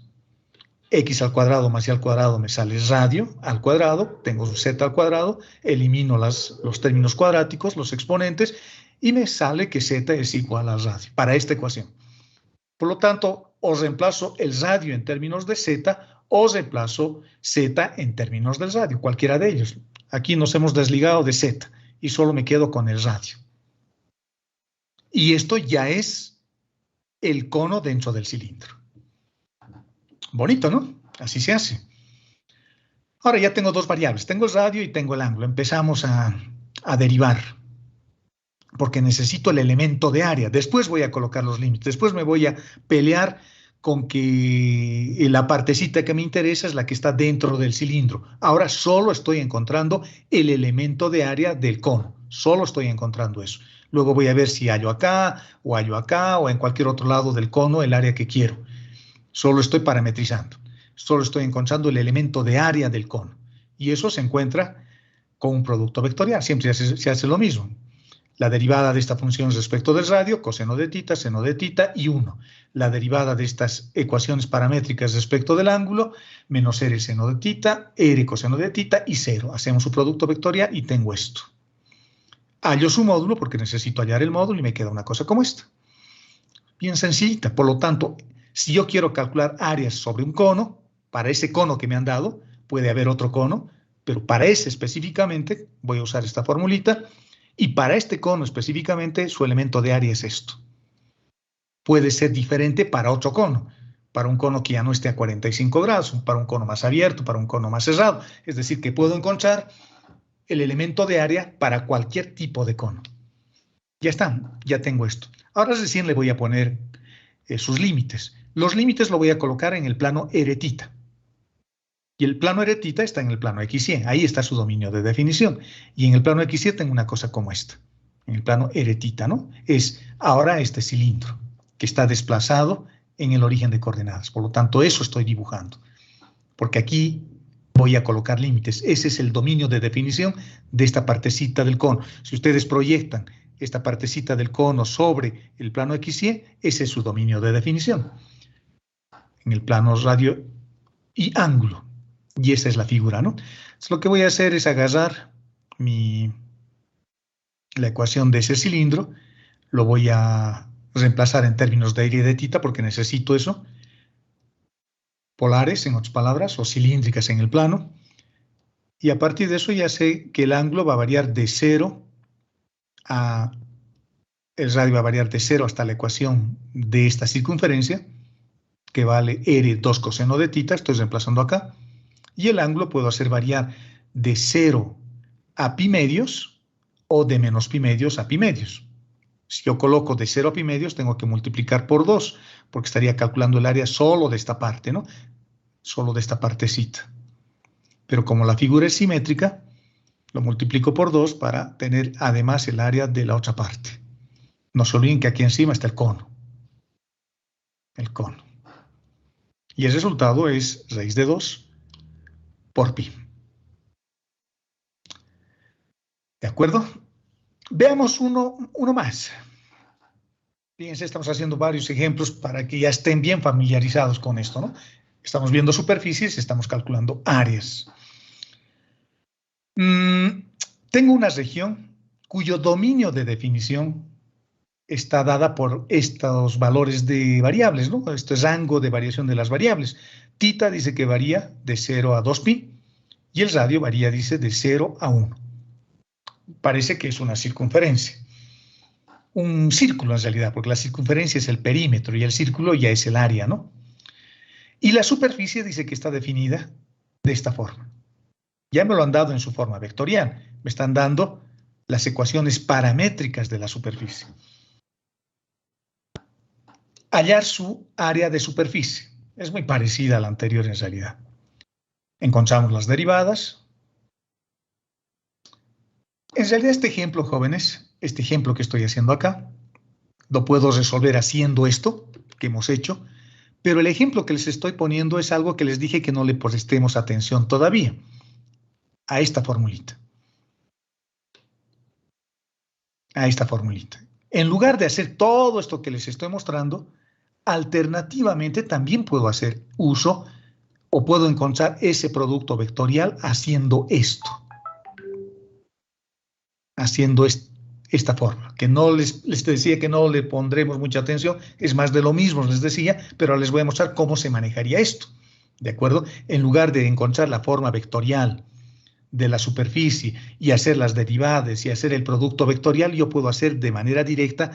x al cuadrado más y al cuadrado me sale radio al cuadrado, tengo z al cuadrado, elimino los términos cuadráticos, los exponentes, y me sale que z es igual al radio, para esta ecuación. Por lo tanto, o reemplazo el radio en términos de z, o reemplazo z en términos del radio, cualquiera de ellos. Aquí nos hemos desligado de z, y solo me quedo con el radio. Y esto ya es el cono dentro del cilindro. Bonito, ¿no? Así se hace. Ahora ya tengo dos variables. Tengo el radio y tengo el ángulo. Empezamos a derivar. Porque necesito el elemento de área. Después voy a colocar los límites. Después me voy a pelear con que la partecita que me interesa es la que está dentro del cilindro. Ahora solo estoy encontrando el elemento de área del cono. Solo estoy encontrando eso. Luego voy a ver si hallo acá, o en cualquier otro lado del cono el área que quiero. Solo estoy parametrizando. Solo estoy encontrando el elemento de área del cono. Y eso se encuentra con un producto vectorial. Siempre se hace lo mismo. La derivada de esta función respecto del radio, coseno de tita, seno de tita y 1. La derivada de estas ecuaciones paramétricas respecto del ángulo, menos r seno de tita, r coseno de tita y 0. Hacemos su producto vectorial y tengo esto. Hallo su módulo porque necesito hallar el módulo y me queda una cosa como esta. Bien sencillita. Por lo tanto, si yo quiero calcular áreas sobre un cono, para ese cono que me han dado, puede haber otro cono, pero para ese específicamente voy a usar esta formulita. Y para este cono específicamente, su elemento de área es esto. Puede ser diferente para otro cono. Para un cono que ya no esté a 45 grados, para un cono más abierto, para un cono más cerrado. Es decir, que puedo encontrar el elemento de área para cualquier tipo de cono. Ya está, ya tengo esto. Ahora recién le voy a poner sus límites. Los límites lo voy a colocar en el plano r-tita. Y el plano r-tita está en el plano x-y. Ahí está su dominio de definición. Y en el plano x-y tengo una cosa como esta. En el plano r-tita, ¿no? Es ahora este cilindro que está desplazado en el origen de coordenadas. Por lo tanto, eso estoy dibujando. Porque aquí voy a colocar límites. Ese es el dominio de definición de esta partecita del cono. Si ustedes proyectan esta partecita del cono sobre el plano x-y, ese es su dominio de definición. En el plano radio y ángulo. Y esa es la figura, ¿no? Entonces, lo que voy a hacer es agarrar la ecuación de ese cilindro, lo voy a reemplazar en términos de área y de tita porque necesito eso. Polares, en otras palabras, o cilíndricas en el plano. Y a partir de eso ya sé que el ángulo va a variar de 0 a... El radio va a variar de 0 hasta la ecuación de esta circunferencia, que vale r2 coseno de tita, estoy reemplazando acá. Y el ángulo puedo hacer variar de 0 a pi medios o de menos pi medios a pi medios. Si yo coloco de 0 a pi medios, tengo que multiplicar por 2, porque estaría calculando el área solo de esta parte, ¿no? Solo de esta partecita. Pero como la figura es simétrica, lo multiplico por 2 para tener además el área de la otra parte. No se olviden que aquí encima está el cono. El cono. Y el resultado es raíz de 2 por pi. ¿De acuerdo? Veamos uno más. Fíjense, estamos haciendo varios ejemplos para que ya estén bien familiarizados con esto, ¿no? Estamos viendo superficies, estamos calculando áreas. Tengo una región cuyo dominio de definición está dada por estos valores de variables, ¿no? Este rango de variación de las variables. Tita dice que varía de 0 a 2pi y el radio varía, dice, de 0 a 1. Parece que es una circunferencia. Un círculo en realidad, porque la circunferencia es el perímetro y el círculo ya es el área, ¿no? Y la superficie dice que está definida de esta forma. Ya me lo han dado en su forma vectorial. Me están dando las ecuaciones paramétricas de la superficie. Hallar su área de superficie. Es muy parecida a la anterior en realidad. Encontramos las derivadas. En realidad este ejemplo, jóvenes, este ejemplo que estoy haciendo acá, lo puedo resolver haciendo esto que hemos hecho, pero el ejemplo que les estoy poniendo es algo que les dije que no le prestemos atención todavía, a esta formulita. A esta formulita. En lugar de hacer todo esto que les estoy mostrando, alternativamente también puedo hacer uso o puedo encontrar ese producto vectorial haciendo esto. Haciendo esta forma, que no les decía que no le pondremos mucha atención, es más de lo mismo, les decía, pero les voy a mostrar cómo se manejaría esto, ¿de acuerdo? En lugar de encontrar la forma vectorial de la superficie y hacer las derivadas y hacer el producto vectorial, yo puedo hacer de manera directa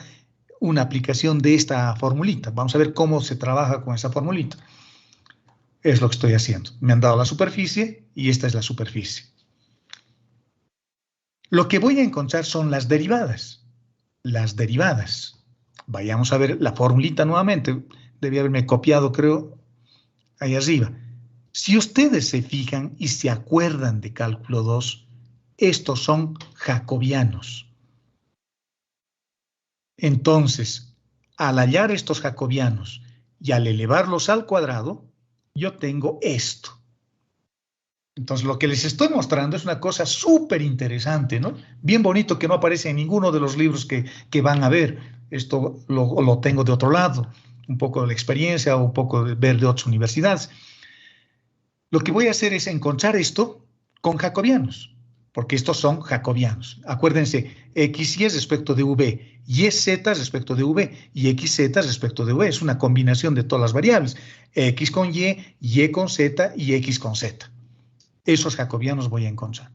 una aplicación de esta formulita. Vamos a ver cómo se trabaja con esa formulita. Es lo que estoy haciendo. Me han dado la superficie y esta es la superficie. Lo que voy a encontrar son las derivadas. Las derivadas. Vayamos a ver la formulita nuevamente. Debí haberme copiado, creo, ahí arriba. Si ustedes se fijan y se acuerdan de cálculo 2, estos son jacobianos. Entonces, al hallar estos jacobianos y al elevarlos al cuadrado, yo tengo esto. Entonces, lo que les estoy mostrando es una cosa súper interesante, ¿no? Bien bonito, que no aparece en ninguno de los libros que van a ver. Esto lo tengo de otro lado, un poco de la experiencia o un poco de ver de otras universidades. Lo que voy a hacer es encontrar esto con jacobianos, porque estos son jacobianos. Acuérdense, x y es respecto de v, y es z respecto de v, y xz respecto de v. Es una combinación de todas las variables. X con y con z y x con z. Esos jacobianos voy a encontrar.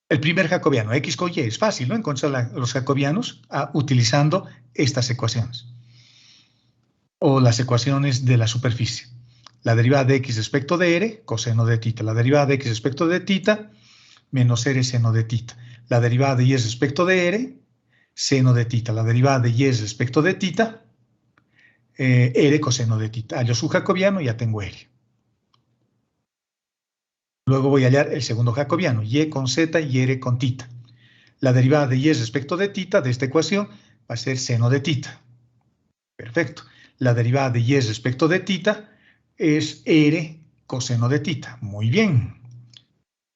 El primer jacobiano, x con y, es fácil, ¿no? Encontrar los jacobianos utilizando estas ecuaciones. O las ecuaciones de la superficie. La derivada de x respecto de r, coseno de tita. La derivada de x respecto de tita, menos r seno de tita. La derivada de y respecto de r, seno de tita. La derivada de y respecto de tita, r coseno de tita. Hallo su jacobiano y ya tengo r. Luego voy a hallar el segundo jacobiano, y con z y r con tita. La derivada de y respecto de tita de esta ecuación va a ser seno de tita. Perfecto. La derivada de y respecto de tita es r coseno de tita. Muy bien.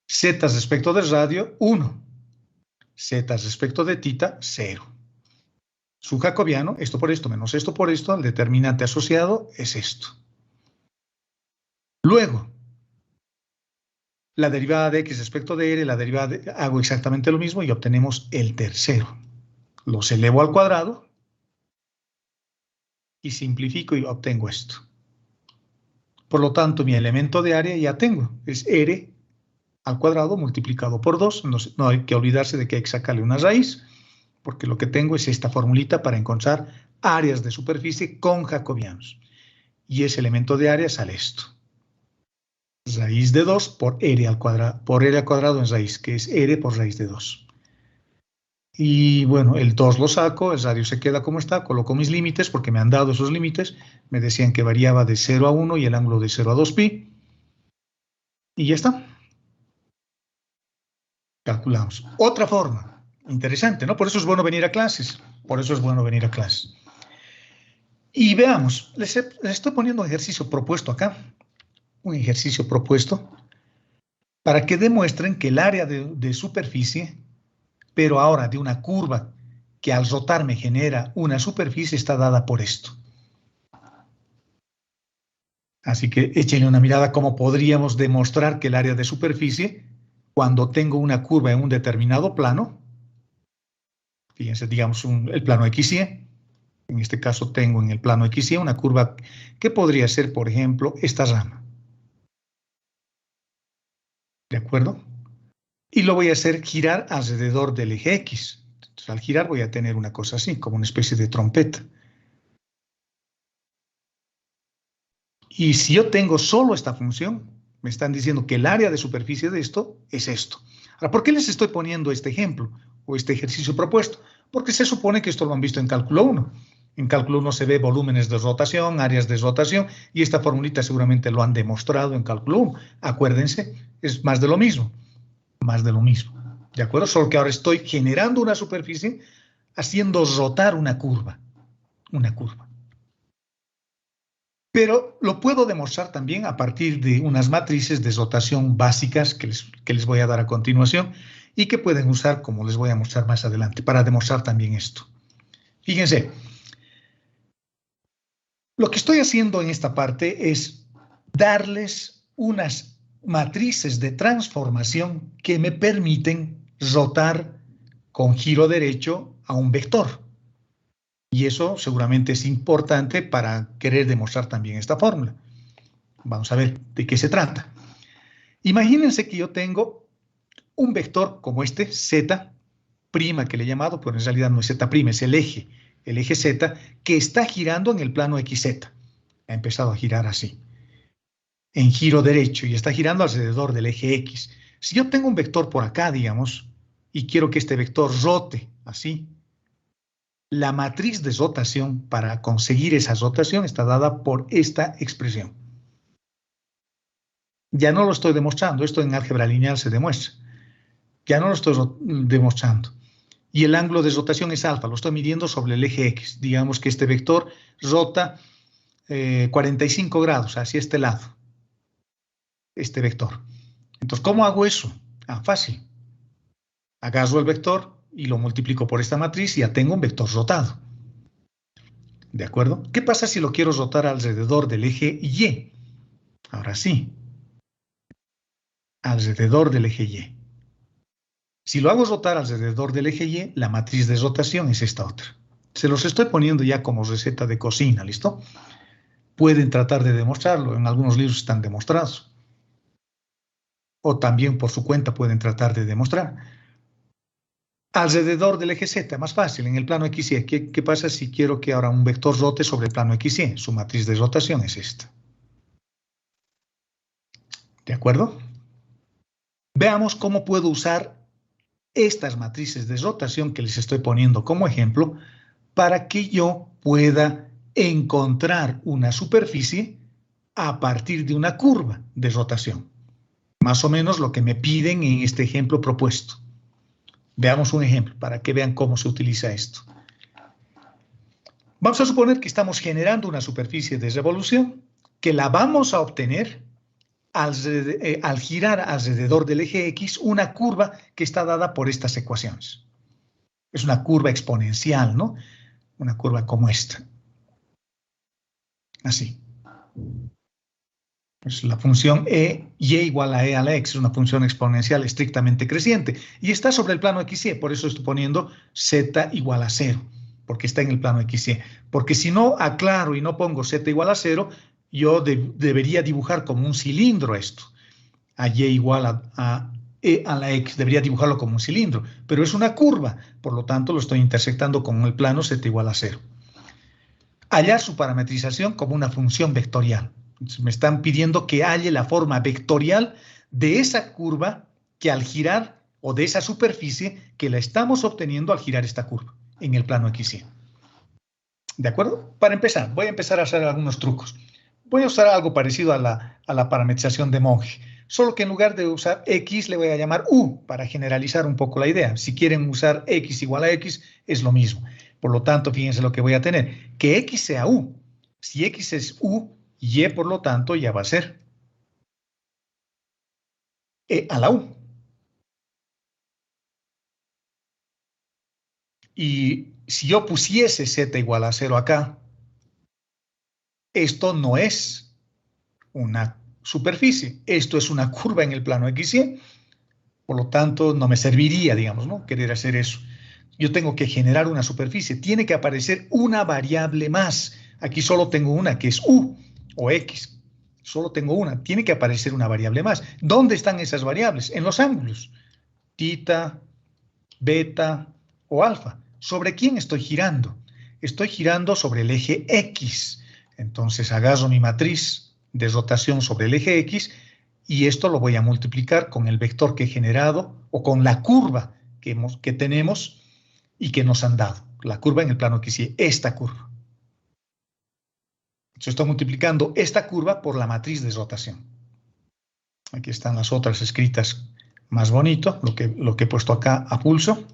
Z respecto del radio, 1. Z respecto de tita, 0. Su jacobiano, esto por esto menos esto por esto, el determinante asociado es esto. Luego, la derivada de x respecto de r, hago exactamente lo mismo y obtenemos el tercero. Los elevo al cuadrado y simplifico y obtengo esto. Por lo tanto, mi elemento de área ya tengo, es r al cuadrado multiplicado por 2. No hay que olvidarse de que hay que sacarle una raíz, porque lo que tengo es esta formulita para encontrar áreas de superficie con jacobianos. Y ese elemento de área sale esto. Raíz de 2 por r al cuadrado en raíz, que es r por raíz de 2. Y bueno, el 2 lo saco, el radio se queda como está, coloco mis límites porque me han dado esos límites, me decían que variaba de 0 a 1 y el ángulo de 0 a 2pi. Y ya está. Calculamos. Otra forma. Interesante, ¿no? Por eso es bueno venir a clases. Por eso es bueno venir a clases. Y veamos. Les estoy poniendo un ejercicio propuesto acá. Un ejercicio propuesto para que demuestren que el área de superficie, pero ahora de una curva que al rotar me genera una superficie, está dada por esto. Así que échenle una mirada a cómo podríamos demostrar que el área de superficie, cuando tengo una curva en un determinado plano, fíjense, digamos el plano XY, en este caso tengo en el plano XY una curva que podría ser, por ejemplo, esta rama. ¿De acuerdo? Y lo voy a hacer girar alrededor del eje X. Entonces, al girar voy a tener una cosa así, como una especie de trompeta. Y si yo tengo solo esta función, me están diciendo que el área de superficie de esto es esto. Ahora, ¿por qué les estoy poniendo este ejemplo o este ejercicio propuesto? Porque se supone que esto lo han visto en cálculo 1. En cálculo 1 se ve volúmenes de rotación, áreas de rotación, y esta formulita seguramente lo han demostrado en cálculo 1. Acuérdense, es más de lo mismo. Más de lo mismo. ¿De acuerdo? Solo que ahora estoy generando una superficie haciendo rotar una curva. Una curva. Pero lo puedo demostrar también a partir de unas matrices de rotación básicas que les voy a dar a continuación y que pueden usar, como les voy a mostrar más adelante, para demostrar también esto. Fíjense, lo que estoy haciendo en esta parte es darles unas matrices de transformación que me permiten rotar con giro derecho a un vector. Y eso seguramente es importante para querer demostrar también esta fórmula. Vamos a ver de qué se trata. Imagínense que yo tengo un vector como este, Z', que le he llamado, pero en realidad no es Z', es el eje Z, que está girando en el plano XZ. Ha empezado a girar así, en giro derecho, y está girando alrededor del eje X. Si yo tengo un vector por acá, digamos, y quiero que este vector rote así, la matriz de rotación para conseguir esa rotación está dada por esta expresión. Ya no lo estoy demostrando, esto en álgebra lineal se demuestra. Ya no lo estoy demostrando. Y el ángulo de rotación es alfa, lo estoy midiendo sobre el eje X. Digamos que este vector rota 45 grados hacia este lado. Este vector. Entonces, ¿cómo hago eso? Fácil. Agarro el vector y lo multiplico por esta matriz y ya tengo un vector rotado. ¿De acuerdo? ¿Qué pasa si lo quiero rotar alrededor del eje Y? Ahora sí. Alrededor del eje Y. Si lo hago rotar alrededor del eje Y, la matriz de rotación es esta otra. Se los estoy poniendo ya como receta de cocina, ¿listo? Pueden tratar de demostrarlo, en algunos libros están demostrados. O también por su cuenta pueden tratar de demostrar. Alrededor del eje Z, más fácil, en el plano XY. ¿Qué pasa si quiero que ahora un vector rote sobre el plano XY? Su matriz de rotación es esta. ¿De acuerdo? Veamos cómo puedo usar estas matrices de rotación que les estoy poniendo como ejemplo para que yo pueda encontrar una superficie a partir de una curva de rotación. Más o menos lo que me piden en este ejemplo propuesto. Veamos un ejemplo para que vean cómo se utiliza esto. Vamos a suponer que estamos generando una superficie de revolución que la vamos a obtener al girar alrededor del eje X una curva que está dada por estas ecuaciones. Es una curva exponencial, ¿no? Una curva como esta. Así. Es la función y igual a a la x, es una función exponencial estrictamente creciente. Y está sobre el plano XY, por eso estoy poniendo z igual a 0, porque está en el plano XY. Porque si no aclaro y no pongo z igual a 0, yo debería dibujar como un cilindro esto. A y igual a e a la x, debería dibujarlo como un cilindro, pero es una curva, por lo tanto lo estoy intersectando con el plano z igual a 0. Hallar su parametrización como una función vectorial. Entonces, me están pidiendo que halle la forma vectorial de esa curva que al girar, o de esa superficie que la estamos obteniendo al girar esta curva en el plano XY. ¿De acuerdo? Para empezar, voy a empezar a hacer algunos trucos. Voy a usar algo parecido a la parametrización de Monge, solo que en lugar de usar X le voy a llamar U para generalizar un poco la idea. Si quieren usar X igual a X, es lo mismo. Por lo tanto, fíjense lo que voy a tener, que X sea U. Si X es U, Y por lo tanto ya va a ser E a la U. Y si yo pusiese Z igual a 0 acá, esto no es una superficie, esto es una curva en el plano XY, por lo tanto no me serviría, digamos, ¿no? Querer hacer eso. Yo tengo que generar una superficie, tiene que aparecer una variable más. Aquí solo tengo una, que es U o X. Solo tengo una, tiene que aparecer una variable más. ¿Dónde están esas variables? En los ángulos. Tita, beta o alfa. ¿Sobre quién estoy girando? Estoy girando sobre el eje X. Entonces agarro mi matriz de rotación sobre el eje X y esto lo voy a multiplicar con el vector que he generado o con la curva que tenemos y que nos han dado. La curva en el plano XY, esta curva. Yo estoy multiplicando esta curva por la matriz de rotación. Aquí están las otras escritas más bonito, lo que he puesto acá a pulso.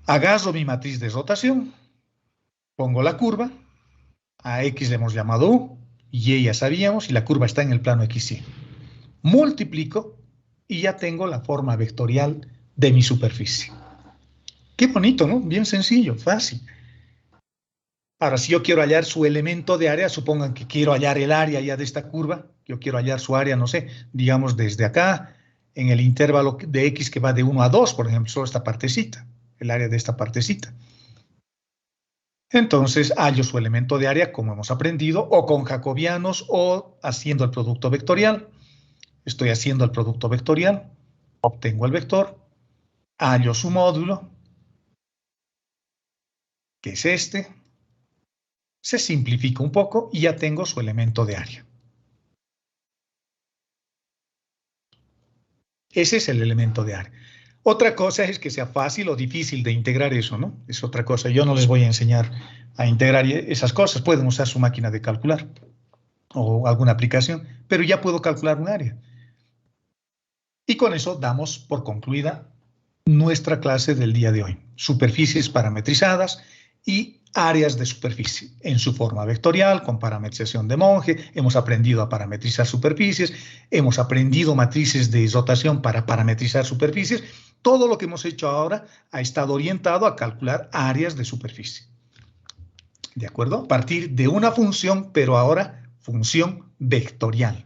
Agarro mi matriz de rotación, pongo la curva, a X le hemos llamado U, Y ya sabíamos, y la curva está en el plano XY. Multiplico y ya tengo la forma vectorial de mi superficie. Qué bonito, ¿no? Bien sencillo, fácil. Ahora, si yo quiero hallar su elemento de área, supongan que quiero hallar el área ya de esta curva, yo quiero hallar su área, no sé, digamos desde acá, en el intervalo de X que va de 1 a 2, por ejemplo, solo esta partecita, el área de esta partecita. Entonces, hallo su elemento de área, como hemos aprendido, o con jacobianos o haciendo el producto vectorial. Estoy haciendo el producto vectorial, obtengo el vector, hallo su módulo, que es este. Se simplifica un poco y ya tengo su elemento de área. Ese es el elemento de área. Otra cosa es que sea fácil o difícil de integrar eso, ¿no? Es otra cosa. Yo no les voy a enseñar a integrar esas cosas. Pueden usar su máquina de calcular o alguna aplicación, pero ya puedo calcular un área. Y con eso damos por concluida nuestra clase del día de hoy. Superficies parametrizadas y áreas de superficie en su forma vectorial, con parametrización de Monge. Hemos aprendido a parametrizar superficies, hemos aprendido matrices de rotación para parametrizar superficies. Todo lo que hemos hecho ahora ha estado orientado a calcular áreas de superficie. ¿De acuerdo? A partir de una función, pero ahora función vectorial.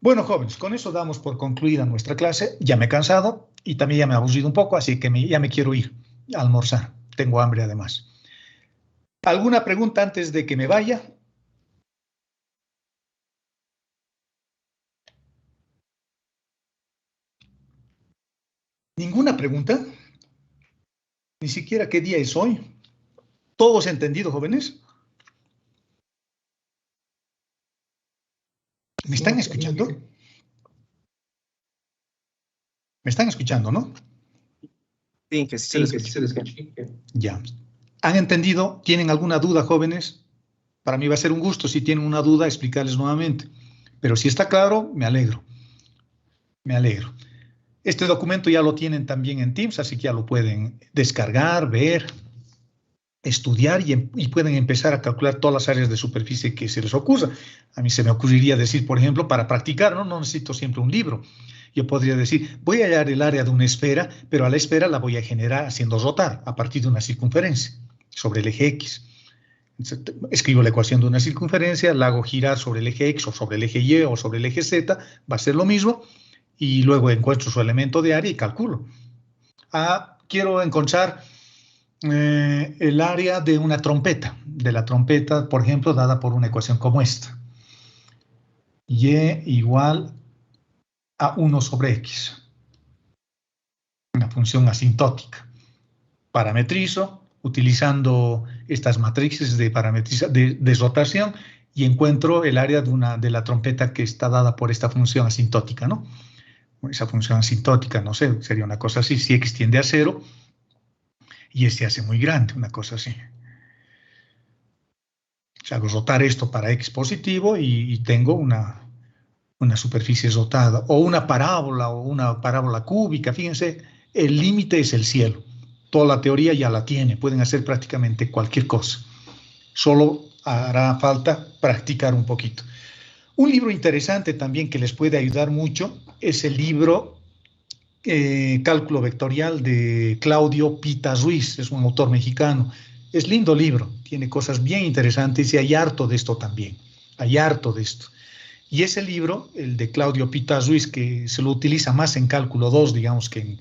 Bueno, jóvenes, con eso damos por concluida nuestra clase. Ya me he cansado y también ya me he aburrido un poco, así que ya me quiero ir a almorzar. Tengo hambre además. ¿Alguna pregunta antes de que me vaya? ¿Ninguna pregunta? Ni siquiera qué día es hoy. ¿Todos entendido, jóvenes? ¿Me están escuchando? ¿Me están escuchando, no? Sí, que sí, se les escucha. Ya. ¿Han entendido? ¿Tienen alguna duda, jóvenes? Para mí va a ser un gusto, si tienen una duda, explicarles nuevamente. Pero si está claro, me alegro. Me alegro. Este documento ya lo tienen también en Teams, así que ya lo pueden descargar, ver, estudiar y pueden empezar a calcular todas las áreas de superficie que se les ocurra. A mí se me ocurriría decir, por ejemplo, para practicar, no necesito siempre un libro. Yo podría decir, voy a hallar el área de una esfera, pero a la esfera la voy a generar haciendo rotar a partir de una circunferencia sobre el eje X. Escribo la ecuación de una circunferencia, la hago girar sobre el eje X o sobre el eje Y o sobre el eje Z, va a ser lo mismo, y luego encuentro su elemento de área y calculo. Quiero encontrar el área de una trompeta, de la trompeta, por ejemplo, dada por una ecuación como esta. Y igual a 1 sobre X. Una función asintótica. Parametrizo utilizando estas matrices de rotación y encuentro el área de la trompeta que está dada por esta función asintótica, ¿no? Esa función asintótica, no sé, sería una cosa así, si X tiende a 0 y se hace muy grande, una cosa así. Hago rotar esto para X positivo y tengo una superficie rotada, o una parábola cúbica. Fíjense, el límite es el cielo. Toda la teoría ya la tiene, pueden hacer prácticamente cualquier cosa. Solo hará falta practicar un poquito. Un libro interesante también que les puede ayudar mucho es el libro Cálculo Vectorial de Claudio Pita Ruiz, es un autor mexicano. Es lindo libro, tiene cosas bien interesantes y hay harto de esto también, hay harto de esto. Y ese libro, el de Claudio Pita Ruiz, que se lo utiliza más en cálculo 2, digamos, que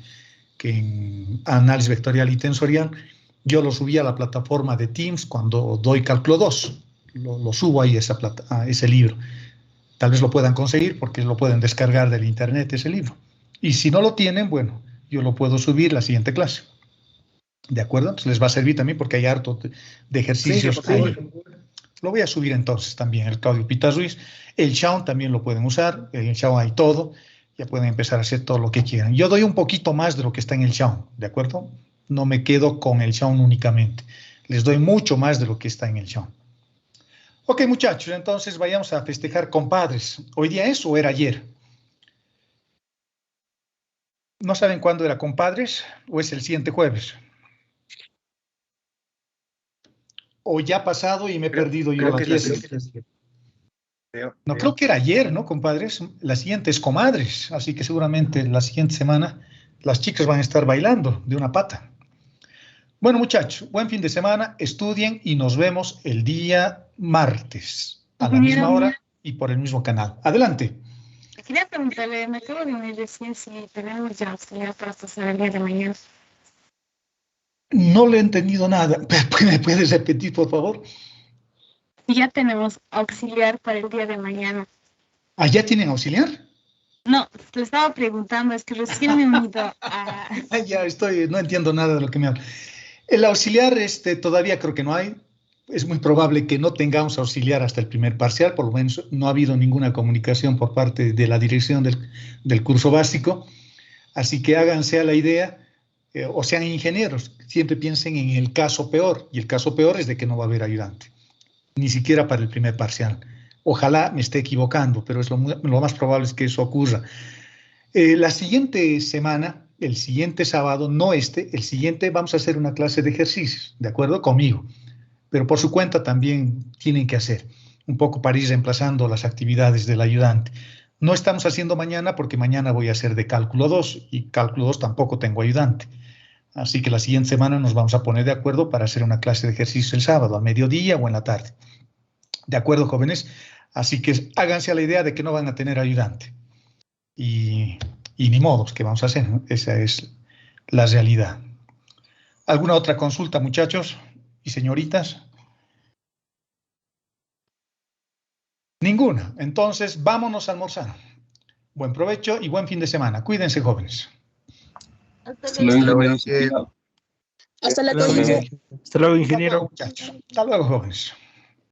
en análisis vectorial y tensorial, yo lo subí a la plataforma de Teams cuando doy cálculo 2. Lo subo ahí a ese libro. Tal vez lo puedan conseguir porque lo pueden descargar del internet ese libro. Y si no lo tienen, bueno, yo lo puedo subir la siguiente clase. ¿De acuerdo? Entonces les va a servir también porque hay harto de ejercicios ahí. Lo voy a subir entonces también, el Claudio Pita Ruiz. El Shaun también lo pueden usar. En el Shaun hay todo. Ya pueden empezar a hacer todo lo que quieran. Yo doy un poquito más de lo que está en el Shaun, ¿de acuerdo? No me quedo con el Shaun únicamente. Les doy mucho más de lo que está en el Shaun. Ok, muchachos, entonces vayamos a festejar compadres. ¿Hoy día es o era ayer? ¿No saben cuándo era compadres o es el siguiente jueves? ¿O ya ha pasado y me he perdido yo la fiesta? No, creo que era ayer, ¿no, compadres? La siguiente es comadres, así que seguramente la siguiente semana las chicas van a estar bailando de una pata. Bueno, muchachos, buen fin de semana, estudien y nos vemos el día martes a la misma hora y por el mismo canal. Adelante. Quería preguntarle, me acabo de unir recién si tenemos ya auxiliar para pasar el día de mañana. No le he entendido nada. ¿Me puedes repetir, por favor? Ya tenemos auxiliar para el día de mañana. ¿Ah, ya tienen auxiliar? No, te estaba preguntando, es que recién me he unido a... Ya no entiendo nada de lo que me habla. El auxiliar todavía creo que no hay. Es muy probable que no tengamos auxiliar hasta el primer parcial, por lo menos no ha habido ninguna comunicación por parte de la dirección del curso básico. Así que háganse a la idea, o sean ingenieros, siempre piensen en el caso peor, y el caso peor es de que no va a haber ayudante, ni siquiera para el primer parcial. Ojalá me esté equivocando, pero lo más probable es que eso ocurra. La siguiente semana, el siguiente sábado, el siguiente vamos a hacer una clase de ejercicios, ¿de acuerdo? Conmigo. Pero por su cuenta también tienen que hacer, un poco para ir reemplazando las actividades del ayudante. No estamos haciendo mañana porque mañana voy a hacer de cálculo 2 y cálculo 2 tampoco tengo ayudante. Así que la siguiente semana nos vamos a poner de acuerdo para hacer una clase de ejercicio el sábado, a mediodía o en la tarde. ¿De acuerdo, jóvenes? Así que háganse a la idea de que no van a tener ayudante. Y ni modos, ¿qué vamos a hacer? Esa es la realidad. ¿Alguna otra consulta, muchachos y señoritas? Ninguna. Entonces, vámonos a almorzar. Buen provecho y buen fin de semana. Cuídense, jóvenes. Hasta luego, Hasta luego, ingeniero. Hasta luego, muchachos. Hasta luego, jóvenes.